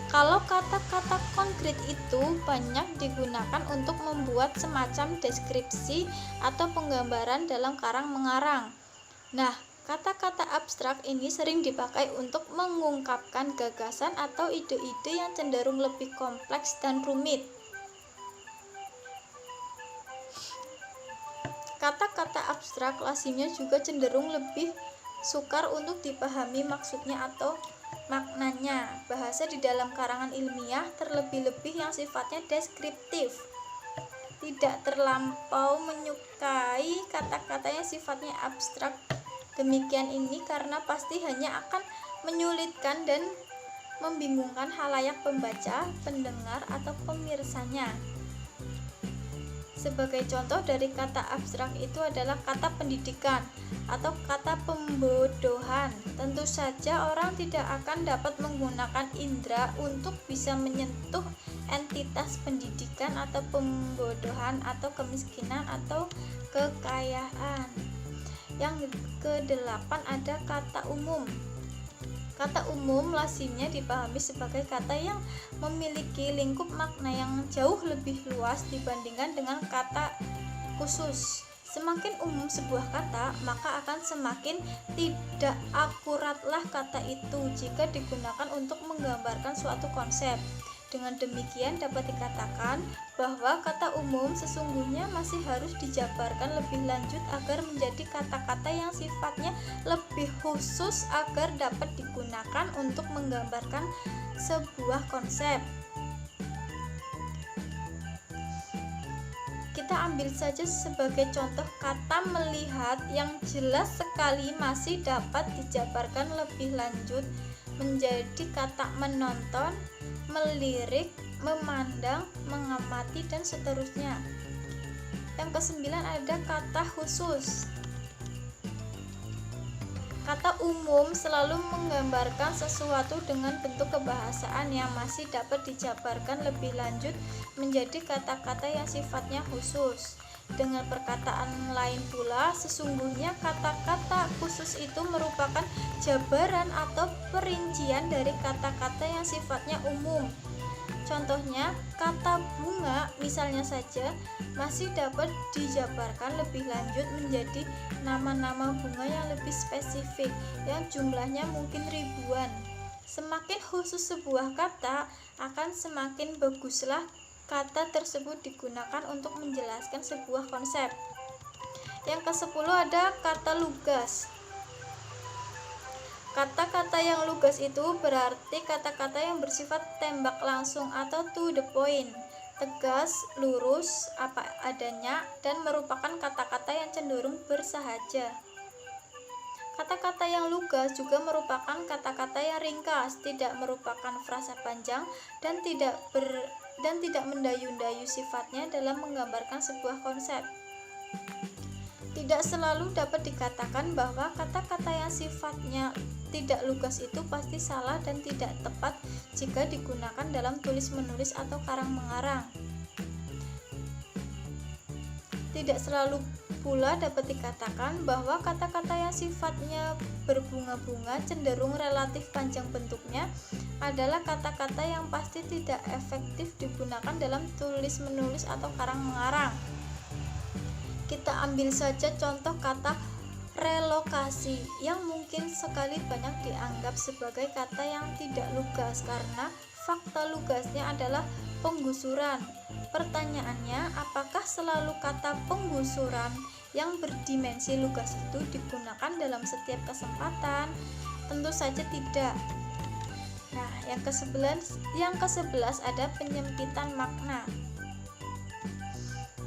Kalau kata-kata konkret itu banyak digunakan untuk membuat semacam deskripsi atau penggambaran dalam karang mengarang. Nah, kata-kata abstrak ini sering dipakai untuk mengungkapkan gagasan atau ide-ide yang cenderung lebih kompleks dan rumit. Kata-kata abstrak lazimnya juga cenderung lebih sukar untuk dipahami maksudnya atau maknanya. Bahasa di dalam karangan ilmiah terlebih-lebih yang sifatnya deskriptif tidak terlampau menyukai kata-kata yang sifatnya abstrak. Demikian ini karena pasti hanya akan menyulitkan dan membingungkan khalayak pembaca, pendengar, atau pemirsanya. Sebagai contoh dari kata abstrak itu adalah kata pendidikan atau kata pembodohan. Tentu saja orang tidak akan dapat menggunakan indera untuk bisa menyentuh entitas pendidikan atau pembodohan atau kemiskinan atau kekayaan. Yang kedelapan ada kata umum. Kata umum lazimnya dipahami sebagai kata yang memiliki lingkup makna yang jauh lebih luas dibandingkan dengan kata khusus. Semakin umum sebuah kata, maka akan semakin tidak akuratlah kata itu jika digunakan untuk menggambarkan suatu konsep. Dengan demikian dapat dikatakan bahwa kata umum sesungguhnya masih harus dijabarkan lebih lanjut agar menjadi kata-kata yang sifatnya lebih khusus agar dapat digunakan untuk menggambarkan sebuah konsep. Kita ambil saja sebagai contoh kata melihat yang jelas sekali masih dapat dijabarkan lebih lanjut menjadi kata menonton, melirik, memandang, mengamati, dan seterusnya. Yang kesembilan ada kata khusus. Kata umum selalu menggambarkan sesuatu dengan bentuk kebahasaan yang masih dapat dijabarkan lebih lanjut menjadi kata-kata yang sifatnya khusus. Dengan perkataan lain pula, sesungguhnya kata-kata khusus itu merupakan jabaran atau perincian dari kata-kata yang sifatnya umum. Contohnya, kata bunga misalnya saja masih dapat dijabarkan lebih lanjut menjadi nama-nama bunga yang lebih spesifik yang jumlahnya mungkin ribuan. Semakin khusus sebuah kata, akan semakin baguslah kata tersebut digunakan untuk menjelaskan sebuah konsep. Yang ke-10 ada kata lugas. Kata-kata yang lugas itu berarti kata-kata yang bersifat tembak langsung atau to the point, tegas, lurus, apa adanya, dan merupakan kata-kata yang cenderung bersahaja. Kata-kata yang lugas juga merupakan kata-kata yang ringkas, tidak merupakan frasa panjang, dan tidak mendayu-dayu sifatnya dalam menggambarkan sebuah konsep. Tidak selalu dapat dikatakan bahwa kata-kata yang sifatnya tidak lugas itu pasti salah dan tidak tepat jika digunakan dalam tulis-menulis atau karang-mengarang. Tidak selalu pula dapat dikatakan bahwa kata-kata yang sifatnya berbunga-bunga cenderung relatif panjang bentuknya adalah kata-kata yang pasti tidak efektif digunakan dalam tulis-menulis atau karang-mengarang. Kita ambil saja contoh kata relokasi yang mungkin sekali banyak dianggap sebagai kata yang tidak lugas karena fakta lugasnya adalah penggusuran. Pertanyaannya, apakah selalu kata penggusuran yang berdimensi lugas itu digunakan dalam setiap kesempatan? Tentu saja tidak. Nah, yang ke-11 ada penyempitan makna.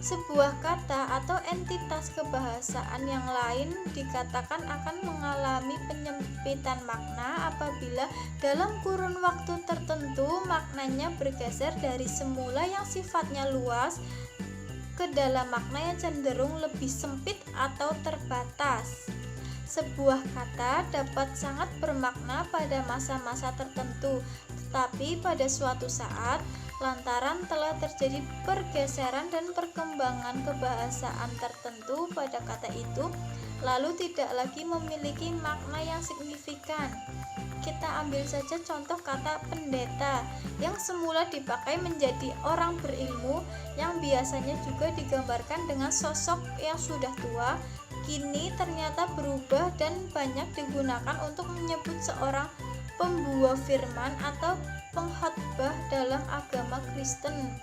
Sebuah kata atau entitas kebahasaan yang lain dikatakan akan mengalami penyempitan makna apabila dalam kurun waktu tertentu maknanya bergeser dari semula yang sifatnya luas ke dalam makna yang cenderung lebih sempit atau terbatas. Sebuah kata dapat sangat bermakna pada masa-masa tertentu, tetapi pada suatu saat lantaran telah terjadi pergeseran dan perkembangan kebahasaan tertentu pada kata itu, lalu tidak lagi memiliki makna yang signifikan. Kita ambil saja contoh kata pendeta yang semula dipakai menjadi orang berilmu yang biasanya juga digambarkan dengan sosok yang sudah tua, kini ternyata berubah dan banyak digunakan untuk menyebut seorang pembawa firman atau pengkhotbah dalam agama Kristen.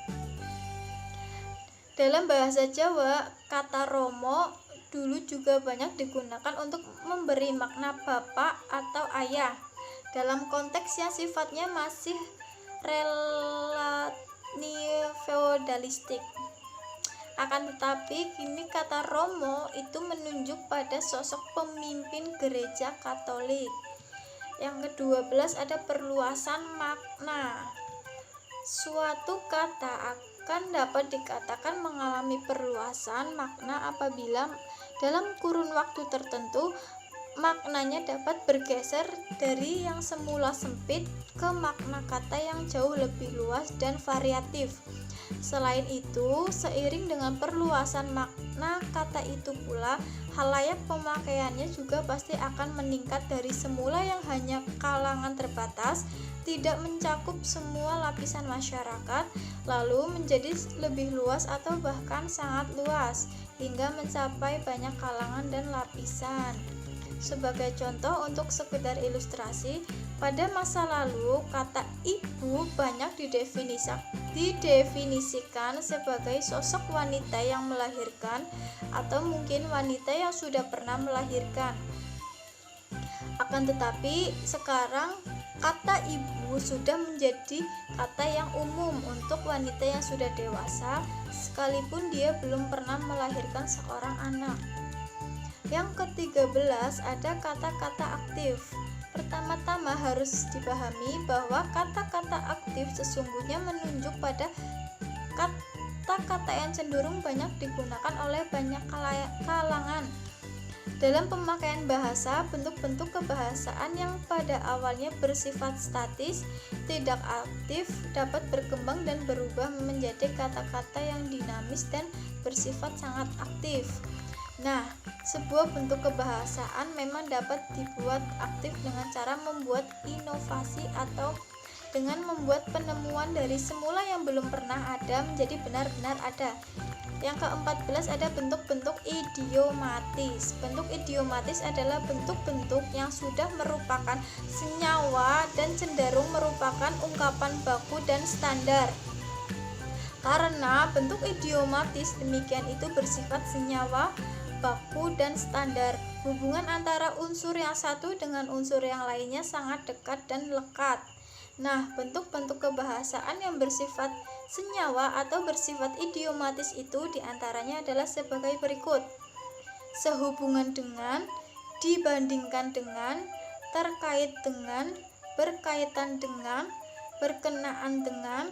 Dalam bahasa Jawa, kata romo dulu juga banyak digunakan untuk memberi makna bapak atau ayah dalam konteks yang sifatnya masih relatif feodalistik. Akan tetapi kini kata romo itu menunjuk pada sosok pemimpin gereja Katolik. Yang ke-12 ada perluasan makna. Suatu kata akan dapat dikatakan mengalami perluasan makna apabila dalam kurun waktu tertentu maknanya dapat bergeser dari yang semula sempit ke makna kata yang jauh lebih luas dan variatif. Selain itu, seiring dengan perluasan makna kata itu pula, halayak pemakaiannya juga pasti akan meningkat dari semula yang hanya kalangan terbatas, tidak mencakup semua lapisan masyarakat, lalu menjadi lebih luas atau bahkan sangat luas, hingga mencapai banyak kalangan dan lapisan. Sebagai contoh untuk sekedar ilustrasi, pada masa lalu kata ibu banyak didefinisikan sebagai sosok wanita yang melahirkan atau mungkin wanita yang sudah pernah melahirkan. Akan tetapi sekarang kata ibu sudah menjadi kata yang umum untuk wanita yang sudah dewasa sekalipun dia belum pernah melahirkan seorang anak. Yang ke-13 ada kata-kata aktif. Pertama-tama harus dipahami bahwa kata-kata aktif sesungguhnya menunjuk pada kata-kata yang cenderung banyak digunakan oleh banyak kalangan. Dalam pemakaian bahasa, bentuk-bentuk kebahasaan yang pada awalnya bersifat statis, tidak aktif, dapat berkembang dan berubah menjadi kata-kata yang dinamis dan bersifat sangat aktif. Nah, sebuah bentuk kebahasaan memang dapat dibuat aktif dengan cara membuat inovasi atau dengan membuat penemuan dari semula yang belum pernah ada menjadi benar-benar ada. Yang ke-14 ada bentuk-bentuk idiomatis. Bentuk idiomatis adalah bentuk-bentuk yang sudah merupakan senyawa dan cenderung merupakan ungkapan baku dan standar. Karena bentuk idiomatis demikian itu bersifat senyawa, baku, dan standar. Hubungan antara unsur yang satu dengan unsur yang lainnya sangat dekat dan lekat. Nah, bentuk-bentuk kebahasaan yang bersifat senyawa atau bersifat idiomatis itu diantaranya adalah sebagai berikut: sehubungan dengan, dibandingkan dengan, terkait dengan, berkaitan dengan, berkenaan dengan,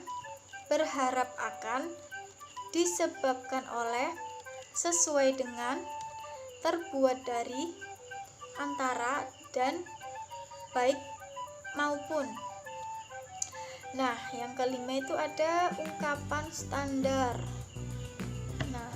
berharap akan, disebabkan oleh, sesuai dengan, terbuat dari, antara, dan baik maupun. Nah, yang kelima itu ada ungkapan standar. Nah,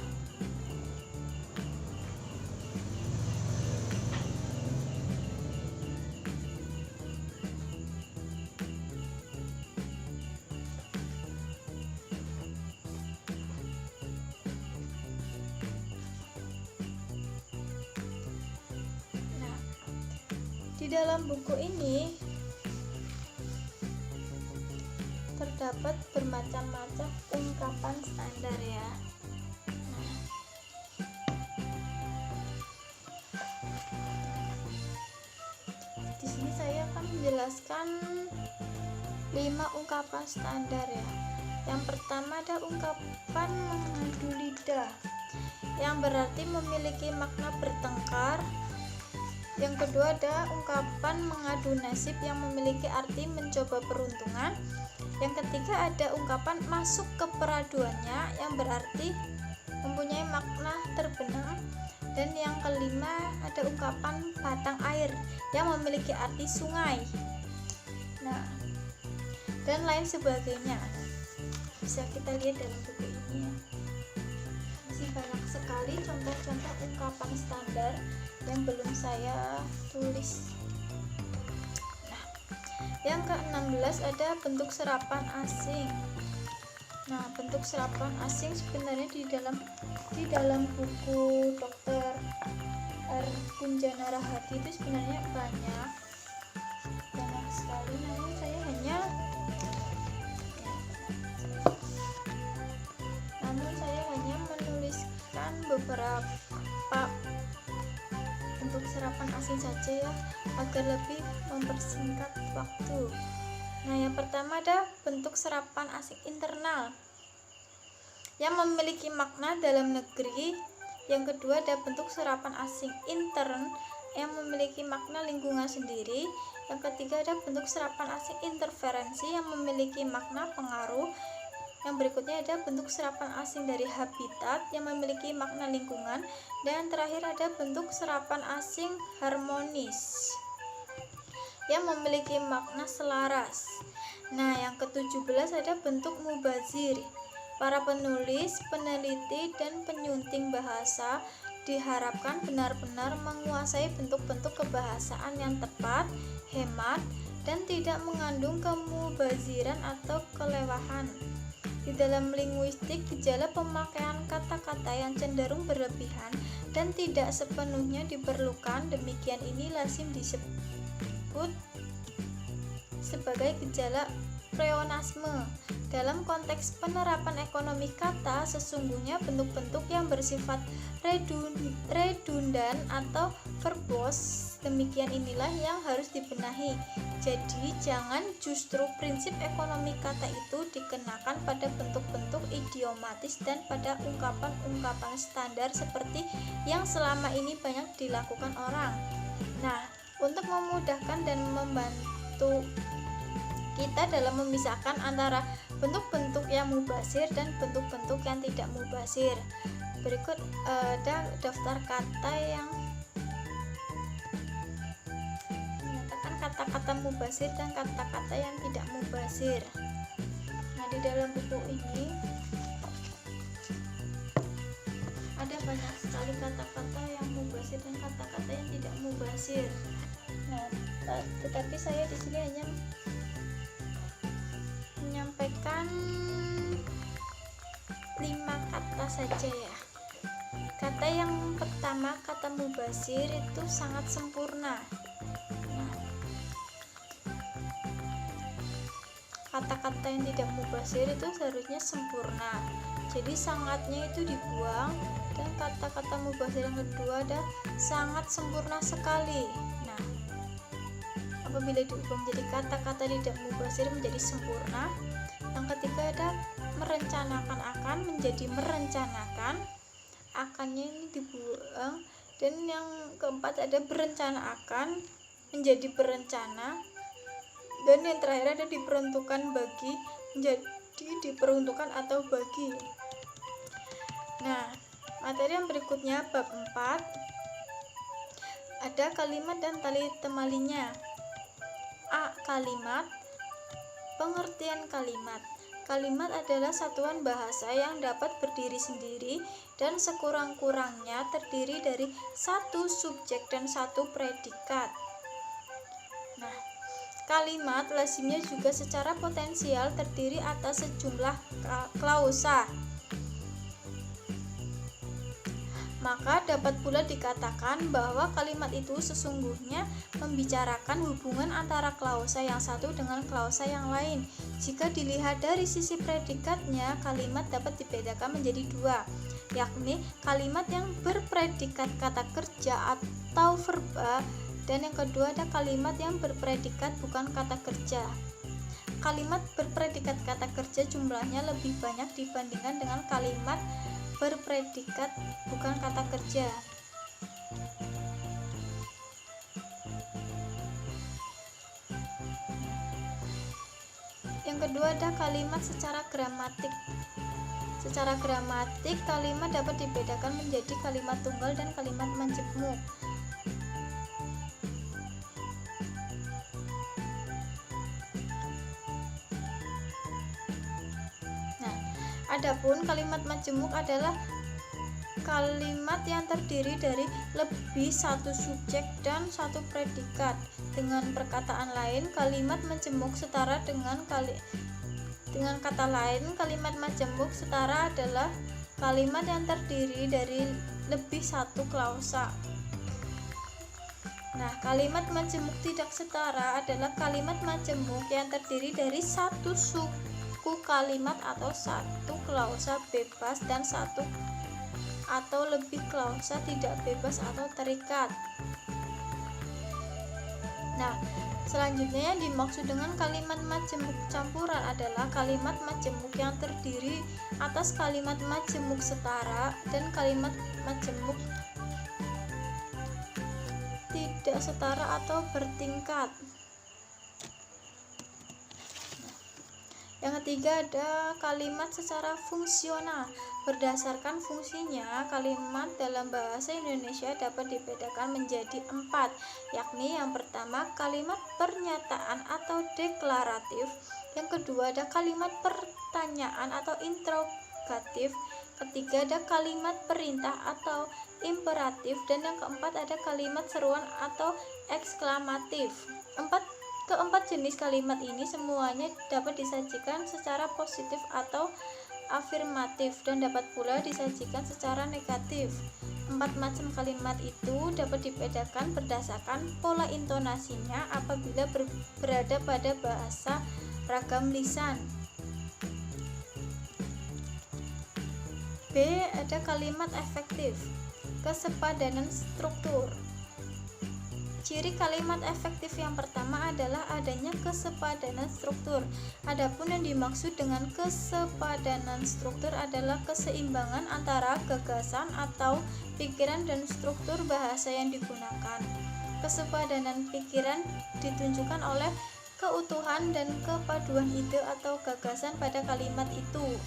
di dalam buku ini terdapat bermacam-macam ungkapan standar ya. Di sini saya akan menjelaskan 5 ungkapan standar ya. Yang pertama ada ungkapan mengadu lidah, yang berarti memiliki makna bertengkar. Yang kedua ada ungkapan mengadu nasib yang memiliki arti mencoba peruntungan. Yang ketiga ada ungkapan masuk ke peraduannya yang berarti mempunyai makna terbenam. Dan yang kelima ada ungkapan batang air yang memiliki arti sungai. Nah, dan lain sebagainya. Bisa kita lihat dalam buku ini ya. Masih banyak sekali contoh-contoh ungkapan standar yang belum saya tulis. Nah, yang ke-16 ada bentuk serapan asing. Nah, bentuk serapan asing sebenarnya di dalam buku Dr. R. Kunjana Rahadi itu sebenarnya banyak sekali. Namun saya hanya menuliskan beberapa bentuk serapan asing saja ya, agar lebih mempersingkat waktu. Nah, yang pertama ada bentuk serapan asing internal yang memiliki makna dalam negeri. Yang kedua ada bentuk serapan asing intern yang memiliki makna lingkungan sendiri. Yang ketiga ada bentuk serapan asing interferensi yang memiliki makna pengaruh. Yang berikutnya ada bentuk serapan asing dari habitat yang memiliki makna lingkungan. Dan terakhir ada bentuk serapan asing harmonis yang memiliki makna selaras. Nah, yang ke-17 ada bentuk mubazir Para penulis, peneliti, dan penyunting bahasa diharapkan benar-benar menguasai bentuk-bentuk kebahasaan yang tepat, hemat, dan tidak mengandung kemubaziran atau kelewahan. Di dalam linguistik, gejala pemakaian kata-kata yang cenderung berlebihan dan tidak sepenuhnya diperlukan, demikian ini lazim disebut sebagai gejala pleonasme. Dalam konteks penerapan ekonomi kata, sesungguhnya bentuk-bentuk yang bersifat redundan atau verbose demikian inilah yang harus dibenahi. Jadi jangan justru prinsip ekonomi kata itu dikenakan pada bentuk-bentuk idiomatis dan pada ungkapan-ungkapan standar seperti yang selama ini banyak dilakukan orang. Nah, untuk memudahkan dan membantu kita dalam memisahkan antara bentuk-bentuk yang mubasir dan bentuk-bentuk yang tidak mubasir, berikut ada daftar kata yang menyatakan kata-kata mubasir dan kata-kata yang tidak mubasir. Nah, di dalam buku ini ada banyak sekali kata-kata yang mubasir dan kata-kata yang tidak mubasir. Nah, tetapi saya di sini hanya menyampaikan 5 kata saja ya. Kata yang pertama, kata mubasir itu sangat sempurna. Nah, kata-kata yang tidak mubasir itu seharusnya sempurna, jadi sangatnya itu dibuang, dan kata-kata mubasir yang kedua ada sangat sempurna sekali. Nah, apabila diubah menjadi kata-kata tidak mubasir menjadi sempurna. Yang ketiga ada merencanakan akan menjadi merencanakan, akannya ini dibuang. Dan yang keempat ada berencana akan menjadi berencana. Dan yang terakhir ada diperuntukkan bagi menjadi diperuntukkan atau bagi. Nah, materi yang berikutnya bab 4 ada kalimat dan tali temalinya. A. Kalimat. Pengertian kalimat. Kalimat adalah satuan bahasa yang dapat berdiri sendiri dan sekurang-kurangnya terdiri dari satu subjek dan satu predikat. Nah, kalimat lazimnya juga secara potensial terdiri atas sejumlah klausa. Maka dapat pula dikatakan bahwa kalimat itu sesungguhnya membicarakan hubungan antara klausa yang satu dengan klausa yang lain. Jika dilihat dari sisi predikatnya, kalimat dapat dibedakan menjadi dua, yakni kalimat yang berpredikat kata kerja atau verba, dan yang kedua ada kalimat yang berpredikat bukan kata kerja. Kalimat berpredikat kata kerja jumlahnya lebih banyak dibandingkan dengan kalimat berpredikat bukan kata kerja. Yang kedua ada kalimat secara gramatik. Secara gramatik, kalimat dapat dibedakan menjadi kalimat tunggal dan kalimat majemuk. Adapun kalimat majemuk adalah kalimat yang terdiri dari lebih satu subjek dan satu predikat. Dengan perkataan lain, kalimat majemuk setara dengan kata lain, kalimat majemuk setara adalah kalimat yang terdiri dari lebih satu klausa. Nah, kalimat majemuk tidak setara adalah kalimat majemuk yang terdiri dari satu suku kalimat atau satu klausa bebas dan satu atau lebih klausa tidak bebas atau terikat. Nah, selanjutnya yang dimaksud dengan kalimat majemuk campuran adalah kalimat majemuk yang terdiri atas kalimat majemuk setara dan kalimat majemuk tidak setara atau bertingkat. Yang ketiga ada kalimat secara fungsional. Berdasarkan fungsinya, kalimat dalam bahasa Indonesia dapat dibedakan menjadi 4, yakni yang pertama kalimat pernyataan atau deklaratif, yang kedua ada kalimat pertanyaan atau indikatif, ketiga ada kalimat perintah atau imperatif, dan yang keempat ada kalimat seruan atau eksklamatif. Keempat jenis kalimat ini semuanya dapat disajikan secara positif atau afirmatif dan dapat pula disajikan secara negatif. Empat macam kalimat itu dapat dibedakan berdasarkan pola intonasinya apabila berada pada bahasa ragam lisan. B. Ada kalimat efektif. Kesepadanan struktur. Ciri kalimat efektif yang pertama adalah adanya kesepadanan struktur. Adapun yang dimaksud dengan kesepadanan struktur adalah keseimbangan antara gagasan atau pikiran dan struktur bahasa yang digunakan. Kesepadanan pikiran ditunjukkan oleh keutuhan dan kepaduan ide atau gagasan pada kalimat itu.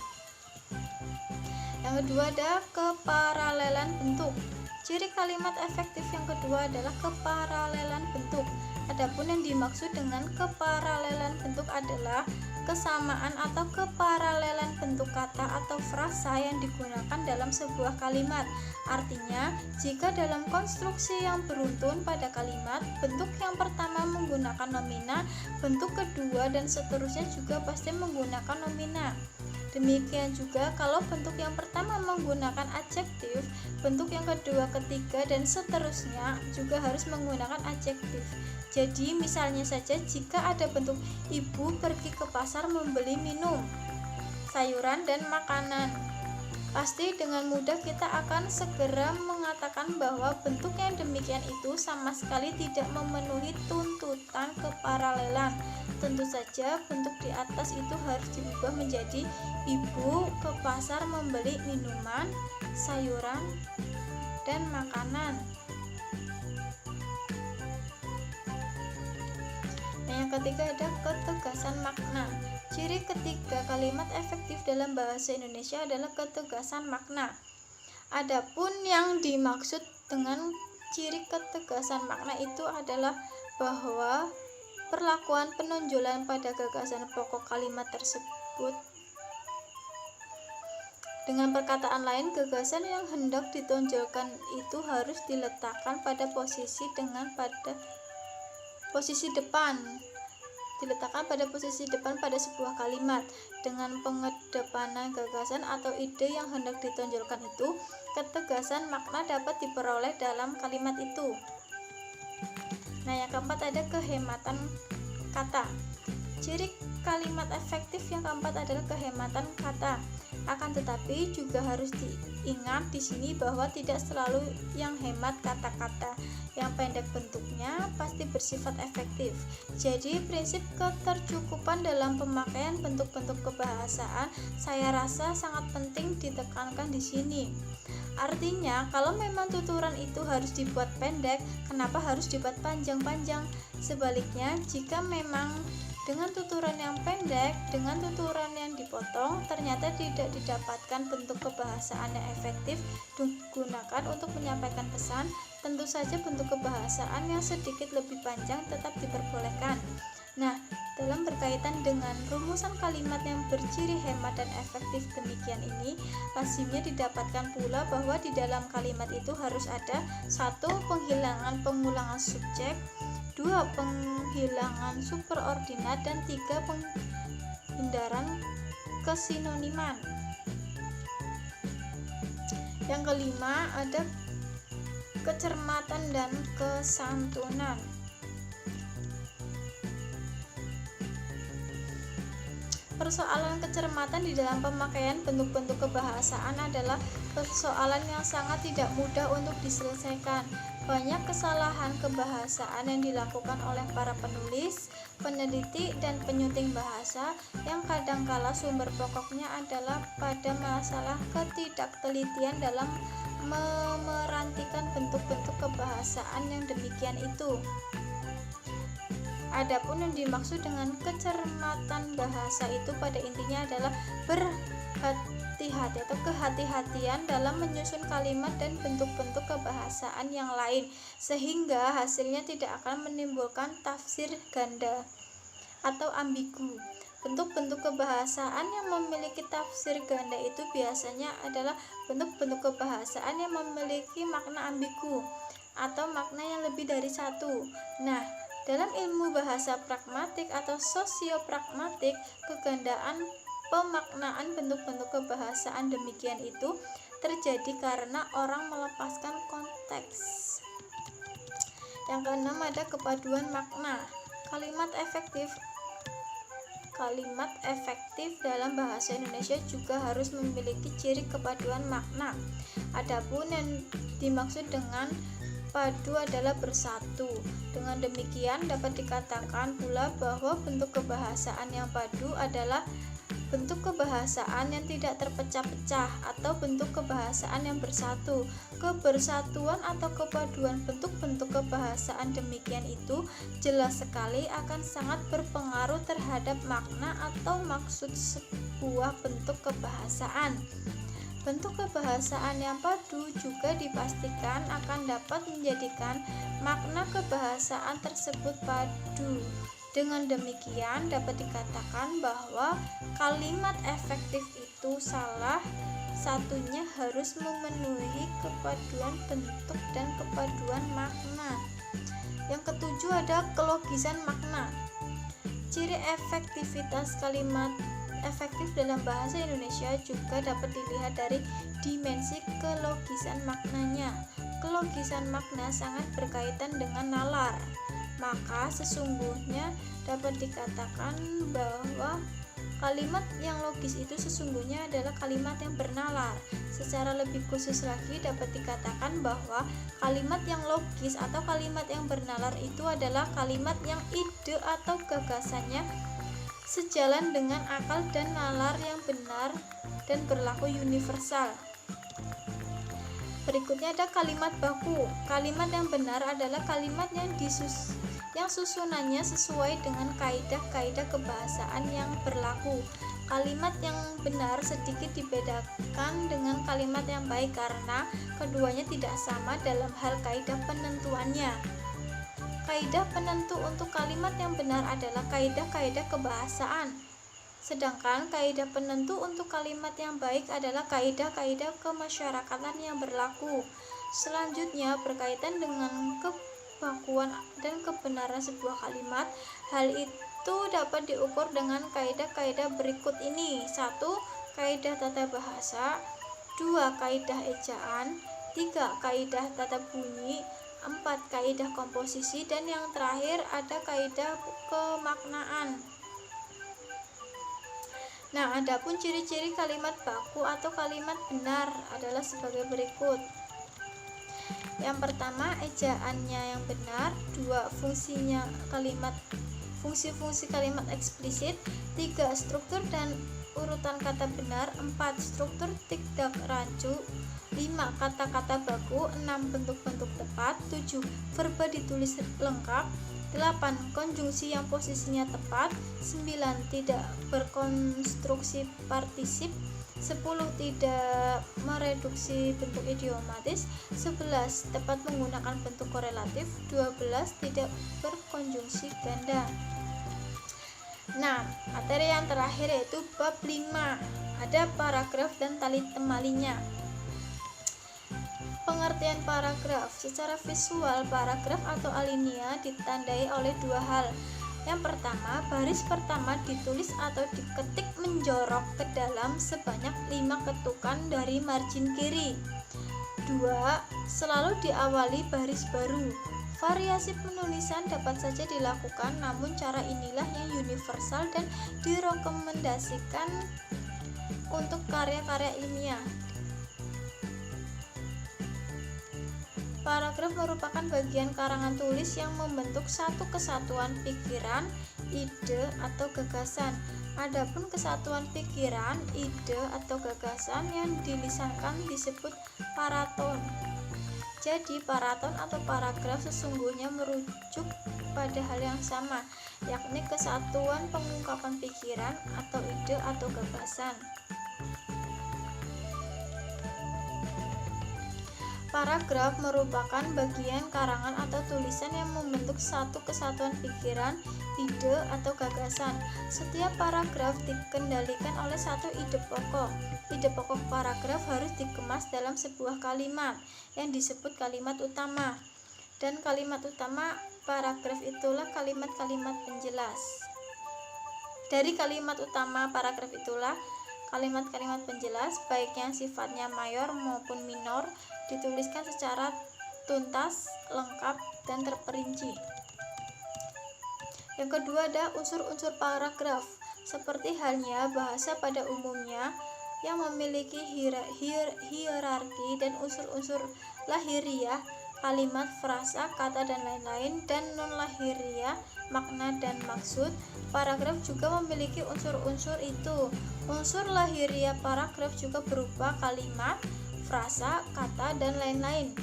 Yang kedua ada keparalelan bentuk. Ciri kalimat efektif yang kedua adalah keparalelan bentuk. Adapun yang dimaksud dengan keparalelan bentuk adalah kesamaan atau keparalelan bentuk kata atau frasa yang digunakan dalam sebuah kalimat. Artinya, jika dalam konstruksi yang beruntun pada kalimat, bentuk yang pertama menggunakan nomina, bentuk kedua dan seterusnya juga pasti menggunakan nomina. Demikian juga kalau bentuk yang pertama menggunakan adjektif, bentuk yang kedua, ketiga, dan seterusnya juga harus menggunakan adjektif. Jadi misalnya saja jika ada bentuk ibu pergi ke pasar membeli minum, sayuran, dan makanan, pasti dengan mudah kita akan segera mengatakan bahwa bentuk yang demikian itu sama sekali tidak memenuhi tuntutan keparalelan. Tentu saja bentuk di atas itu harus diubah menjadi ibu ke pasar membeli minuman, sayuran, dan makanan. Nah, yang ketiga ada ketegasan makna. Ciri ketiga kalimat efektif dalam bahasa Indonesia adalah ketegasan makna. Adapun yang dimaksud dengan ciri ketegasan makna itu adalah bahwa perlakuan penonjolan pada gagasan pokok kalimat tersebut. Dengan perkataan lain, gagasan yang hendak ditonjolkan itu harus diletakkan pada posisi depan pada sebuah kalimat. Dengan pengedepanan gagasan atau ide yang hendak ditonjolkan itu, ketegasan makna dapat diperoleh dalam kalimat itu. Nah, yang keempat ada kehematan kata. Ciri kalimat efektif yang keempat adalah kehematan kata. Akan tetapi juga harus diingat di sini bahwa tidak selalu yang hemat kata-kata yang pendek bentuknya pasti bersifat efektif. Jadi prinsip ketercukupan dalam pemakaian bentuk-bentuk kebahasaan saya rasa sangat penting ditekankan di sini. Artinya, kalau memang tuturan itu harus dibuat pendek, kenapa harus dibuat panjang-panjang? Sebaliknya, jika memang dengan tuturan yang pendek, dengan tuturan yang dipotong, ternyata tidak didapatkan bentuk kebahasaan yang efektif digunakan untuk menyampaikan pesan, tentu saja bentuk kebahasaan yang sedikit lebih panjang tetap diperbolehkan. Nah, dalam berkaitan dengan rumusan kalimat yang berciri hemat dan efektif demikian ini, lazimnya didapatkan pula bahwa di dalam kalimat itu harus ada 1. Penghilangan pengulangan subjek, 2. Penghilangan superordinat, dan 3. Penghindaran kesinoniman. Yang kelima ada kecermatan dan kesantunan. Persoalan kecermatan di dalam pemakaian bentuk-bentuk kebahasaan adalah persoalan yang sangat tidak mudah untuk diselesaikan. Banyak kesalahan kebahasaan yang dilakukan oleh para penulis, peneliti, dan penyunting bahasa yang kadangkala sumber pokoknya adalah pada masalah ketidaktelitian dalam memerantikan bentuk-bentuk kebahasaan yang demikian itu. Adapun yang dimaksud dengan kecermatan bahasa itu pada intinya adalah berhati-hati atau kehati-hatian dalam menyusun kalimat dan bentuk-bentuk kebahasaan yang lain sehingga hasilnya tidak akan menimbulkan tafsir ganda atau ambigu. Bentuk-bentuk kebahasaan yang memiliki tafsir ganda itu biasanya adalah bentuk-bentuk kebahasaan yang memiliki makna ambigu atau makna yang lebih dari satu. Nah, dalam ilmu bahasa pragmatik atau sosiopragmatik, kegandaan pemaknaan bentuk-bentuk kebahasaan demikian itu terjadi karena orang melepaskan konteks. Yang keenam, ada kepaduan makna. Kalimat efektif dalam bahasa Indonesia juga harus memiliki ciri kepaduan makna. Adapun yang dimaksud dengan padu adalah bersatu. Dengan demikian dapat dikatakan pula bahwa bentuk kebahasaan yang padu adalah bentuk kebahasaan yang tidak terpecah-pecah atau bentuk kebahasaan yang bersatu. Kebersatuan atau kepaduan bentuk-bentuk kebahasaan demikian itu jelas sekali akan sangat berpengaruh terhadap makna atau maksud sebuah bentuk kebahasaan. Bentuk kebahasaan yang padu juga dipastikan akan dapat menjadikan makna kebahasaan tersebut padu. Dengan demikian dapat dikatakan bahwa kalimat efektif itu salah satunya harus memenuhi kepaduan bentuk dan kepaduan makna. Yang ketujuh ada kelogisan makna. Ciri efektivitas kalimat efektif dalam bahasa Indonesia juga dapat dilihat dari dimensi kelogisan maknanya. Kelogisan makna sangat berkaitan dengan nalar. Maka sesungguhnya dapat dikatakan bahwa kalimat yang logis itu sesungguhnya adalah kalimat yang bernalar. Secara lebih khusus lagi dapat dikatakan bahwa kalimat yang logis atau kalimat yang bernalar itu adalah kalimat yang ide atau gagasannya sejalan dengan akal dan nalar yang benar dan berlaku universal. Berikutnya ada kalimat baku. Kalimat yang benar adalah kalimat yang susunannya sesuai dengan kaidah-kaidah kebahasaan yang berlaku. Kalimat yang benar sedikit dibedakan dengan kalimat yang baik karena keduanya tidak sama dalam hal kaidah penentuannya. Kaidah penentu untuk kalimat yang benar adalah kaidah-kaidah kebahasaan. Sedangkan kaidah penentu untuk kalimat yang baik adalah kaidah-kaidah kemasyarakatan yang berlaku. Selanjutnya berkaitan dengan kebakuan dan kebenaran sebuah kalimat. Hal itu dapat diukur dengan kaidah-kaidah berikut ini. 1. Kaidah tata bahasa. 2. Kaidah ejaan. 3. Kaidah tata bunyi. 4. Kaidah komposisi. Dan yang terakhir ada kaidah kemaknaan. Nah, adapun ciri-ciri kalimat baku atau kalimat benar adalah sebagai berikut. Yang pertama, ejaannya yang benar. 2. Fungsi-fungsi kalimat eksplisit. 3. Struktur dan urutan kata benar. 4. Struktur tidak rancu. 5. Kata-kata baku. 6. Bentuk-bentuk tepat. 7. Verba ditulis lengkap. 8. Konjungsi yang posisinya tepat. 9. Tidak berkonstruksi partisip. 10. Tidak mereduksi bentuk idiomatis. 11. Tepat menggunakan bentuk korelatif. 12. Tidak berkonjungsi ganda. Nah, materi yang terakhir yaitu bab 5. Ada paragraf dan tali temalinya. Pengertian paragraf. Secara visual, paragraf atau alinea ditandai oleh dua hal. Yang pertama, baris pertama ditulis atau diketik menjorok ke dalam sebanyak 5 ketukan dari margin kiri. 2. Selalu diawali baris baru. Variasi penulisan dapat saja dilakukan, namun cara inilah yang universal dan direkomendasikan untuk karya-karya ilmiah. Paragraf merupakan bagian karangan tulis yang membentuk satu kesatuan pikiran, ide, atau gagasan. Adapun kesatuan pikiran, ide, atau gagasan yang dilisankan disebut paraton. Jadi, paraton atau paragraf sesungguhnya merujuk pada hal yang sama, yakni kesatuan pengungkapan pikiran atau ide atau gagasan. Paragraf merupakan bagian karangan atau tulisan yang membentuk satu kesatuan pikiran, ide, atau gagasan. Setiap paragraf dikendalikan oleh satu ide pokok. Ide pokok paragraf harus dikemas dalam sebuah kalimat yang disebut kalimat utama. Dan kalimat utama paragraf itulah kalimat-kalimat penjelas. Dari kalimat utama paragraf itulah kalimat-kalimat penjelas, baik yang sifatnya mayor maupun minor, dituliskan secara tuntas, lengkap, dan terperinci. Yang kedua ada unsur-unsur paragraf. Seperti halnya bahasa pada umumnya yang memiliki hierarki dan unsur-unsur lahiriah, kalimat, frasa, kata, dan lain-lain, dan non-lahiriah, makna dan maksud, paragraf juga memiliki unsur-unsur itu. Unsur lahiriah paragraf juga berupa kalimat, frasa, kata, dan lain-lain.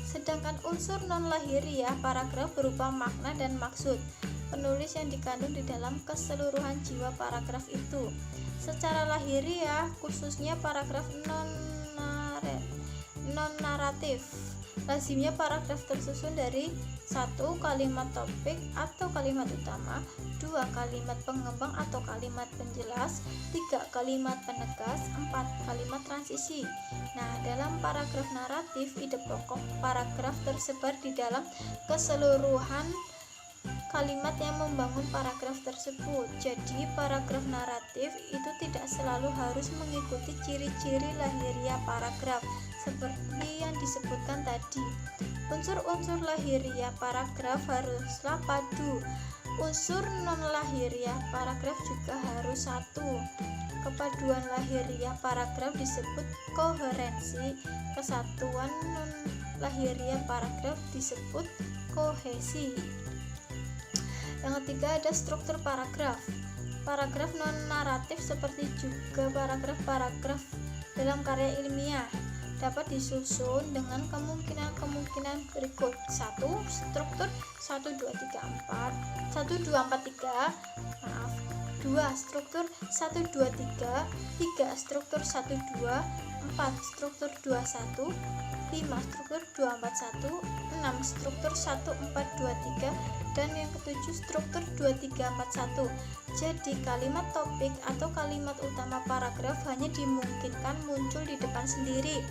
Sedangkan unsur non-lahiriah paragraf berupa makna dan maksud penulis yang dikandung di dalam keseluruhan jiwa paragraf itu. Secara lahiriah, khususnya paragraf non-naratif, lazimnya paragraf tersusun dari 1. Kalimat topik atau kalimat utama, 2. Kalimat pengembang atau kalimat penjelas, 3. Kalimat penegas, 4. Kalimat transisi. Nah, dalam paragraf naratif, ide pokok paragraf tersebar di dalam keseluruhan kalimat yang membangun paragraf tersebut. Jadi, paragraf naratif itu tidak selalu harus mengikuti ciri-ciri lahiriah paragraf seperti yang disebutkan tadi. Unsur-unsur lahiriah paragraf haruslah padu. Unsur non-lahiriah paragraf juga harus satu. Kepaduan lahiriah paragraf disebut koherensi. Kesatuan non-lahiriah paragraf disebut kohesi. Yang ketiga ada struktur paragraf. Paragraf non-naratif seperti juga paragraf-paragraf dalam karya ilmiah dapat disusun dengan kemungkinan berikut. 1. Struktur 1, 2, 4 maaf. 2. Struktur 1, 2, 3. 3. Struktur 1, 2. 4. Struktur 2, 1. 5. Struktur 2, 4, 1. 6. Struktur 1, 4, 2, 3. Dan yang ketujuh struktur 2, 3, 4, 1. Jadi kalimat topik atau kalimat utama paragraf hanya dimungkinkan muncul di depan sendiri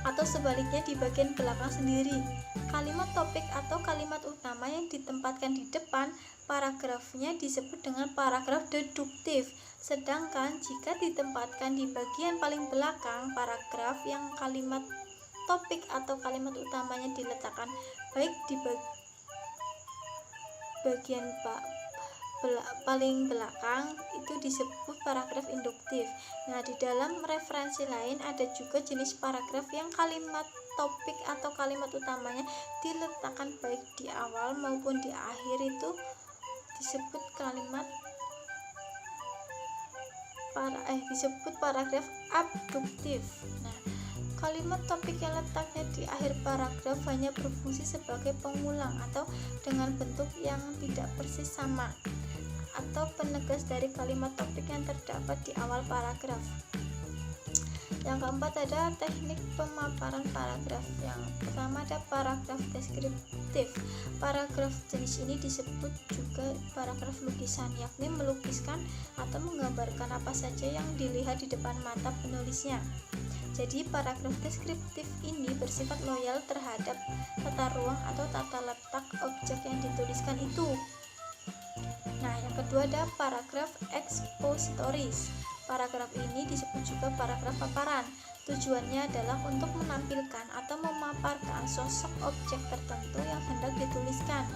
atau sebaliknya di bagian belakang sendiri. Kalimat topik atau kalimat utama yang ditempatkan di depan paragrafnya disebut dengan paragraf deduktif. Sedangkan jika ditempatkan di bagian paling belakang paragraf, yang kalimat topik atau kalimat utamanya diletakkan baik di bagian paling belakang, itu disebut paragraf induktif. Nah, di dalam referensi lain ada juga jenis paragraf yang kalimat topik atau kalimat utamanya diletakkan baik di awal maupun di akhir, itu disebut disebut paragraf abduktif. Nah, kalimat topik yang letaknya di akhir paragraf hanya berfungsi sebagai pengulang atau dengan bentuk yang tidak persis sama atau penegas dari kalimat topik yang terdapat di awal paragraf. Yang keempat ada teknik pemaparan paragraf. Yang pertama ada paragraf deskriptif. Paragraf jenis ini disebut juga paragraf lukisan, yakni melukiskan atau menggambarkan apa saja yang dilihat di depan mata penulisnya. Jadi paragraf deskriptif ini bersifat loyal terhadap tata ruang atau tata letak objek yang dituliskan itu. Nah, yang kedua ada paragraf ekspositoris. Paragraf ini disebut juga paragraf paparan. Tujuannya adalah untuk menampilkan atau memaparkan sosok objek tertentu yang hendak dituliskan.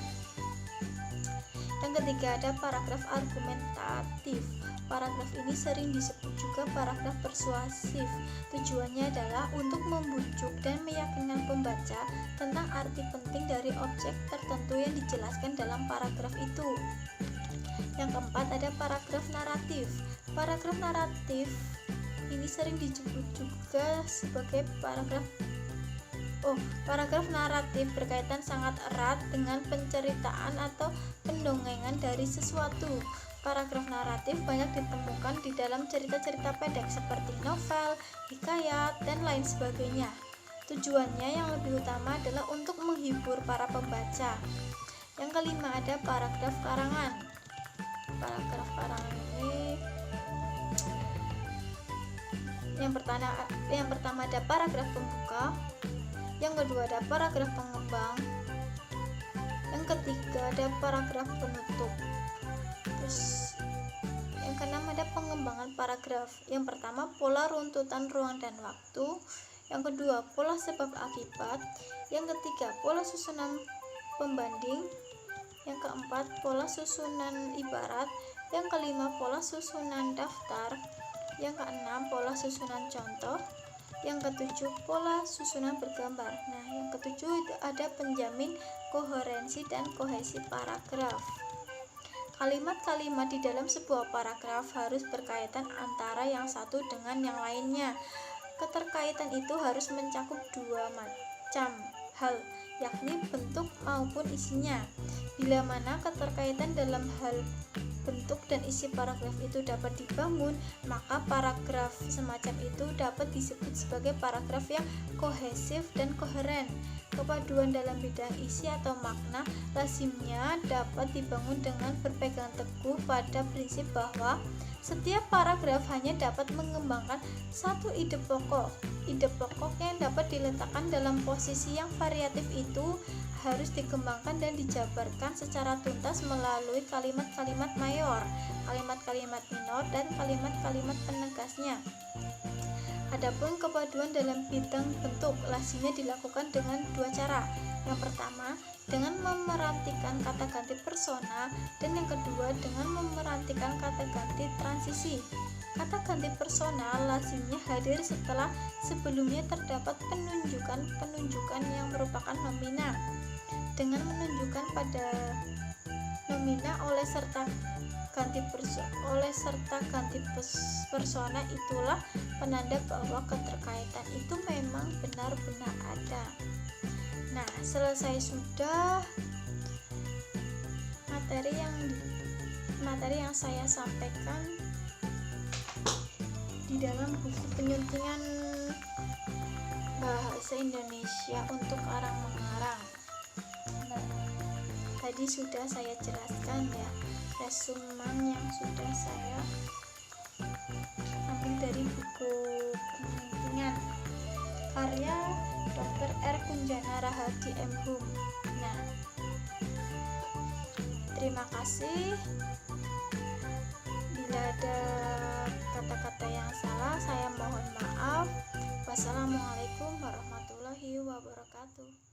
Yang ketiga ada paragraf argumentatif. Paragraf ini sering disebut juga paragraf persuasif. Tujuannya adalah untuk membujuk dan meyakinkan pembaca tentang arti penting dari objek tertentu yang dijelaskan dalam paragraf itu. Yang keempat ada paragraf naratif. Paragraf naratif ini sering disebut juga sebagai paragraf naratif berkaitan sangat erat dengan penceritaan atau pendongengan dari sesuatu. Paragraf naratif banyak ditemukan di dalam cerita-cerita pendek seperti novel, hikayat, dan lain sebagainya. Tujuannya yang lebih utama adalah untuk menghibur para pembaca. Yang kelima ada paragraf karangan. Paragraf karangan ini yang pertama ada paragraf pembuka, yang kedua ada paragraf pengembang, yang ketiga ada paragraf penutup. Terus yang keenam ada pengembangan paragraf. Yang pertama pola runtutan ruang dan waktu, yang kedua pola sebab akibat, yang ketiga pola susunan pembanding, yang keempat pola susunan ibarat, yang kelima pola susunan daftar, yang keenam pola susunan contoh, yang ketujuh pola susunan bergambar. Nah, yang ketujuh itu ada penjamin koherensi dan kohesi paragraf. Kalimat-kalimat di dalam sebuah paragraf harus berkaitan antara yang satu dengan yang lainnya. Keterkaitan itu harus mencakup dua macam hal, yakni bentuk maupun isinya. Bila mana keterkaitan dalam hal bentuk dan isi paragraf itu dapat dibangun, maka paragraf semacam itu dapat disebut sebagai paragraf yang kohesif dan koheren. Kepaduan dalam bidang isi atau makna lazimnya dapat dibangun dengan berpegang teguh pada prinsip bahwa setiap paragraf hanya dapat mengembangkan satu ide pokok. Ide pokok yang dapat diletakkan dalam posisi yang variatif itu harus dikembangkan dan dijabarkan secara tuntas melalui kalimat-kalimat mayor, kalimat-kalimat minor, dan kalimat-kalimat penegasnya. Adapun kepaduan dalam bidang bentuk lazimnya dilakukan dengan dua cara. Yang pertama, dengan memerhatikan kata ganti persona, dan yang kedua dengan memerhatikan kata ganti transisi. Kata ganti persona lazimnya hadir setelah sebelumnya terdapat penunjukan yang merupakan nomina. Dengan menunjukkan pada nomina oleh serta ganti persona itulah penanda bahwa keterkaitan itu memang benar-benar ada. Nah, selesai sudah materi yang saya sampaikan di dalam buku penyuntingan bahasa Indonesia untuk karang mengarang. Nah, tadi sudah saya jelaskan ya, resumen yang sudah saya ambil dari buku penyuntingan karya Dr. R. Kunjana Rahadi M. Hum. Nah, terima kasih. Bila ada kata-kata yang salah, saya mohon maaf. Wassalamualaikum warahmatullahi wabarakatuh.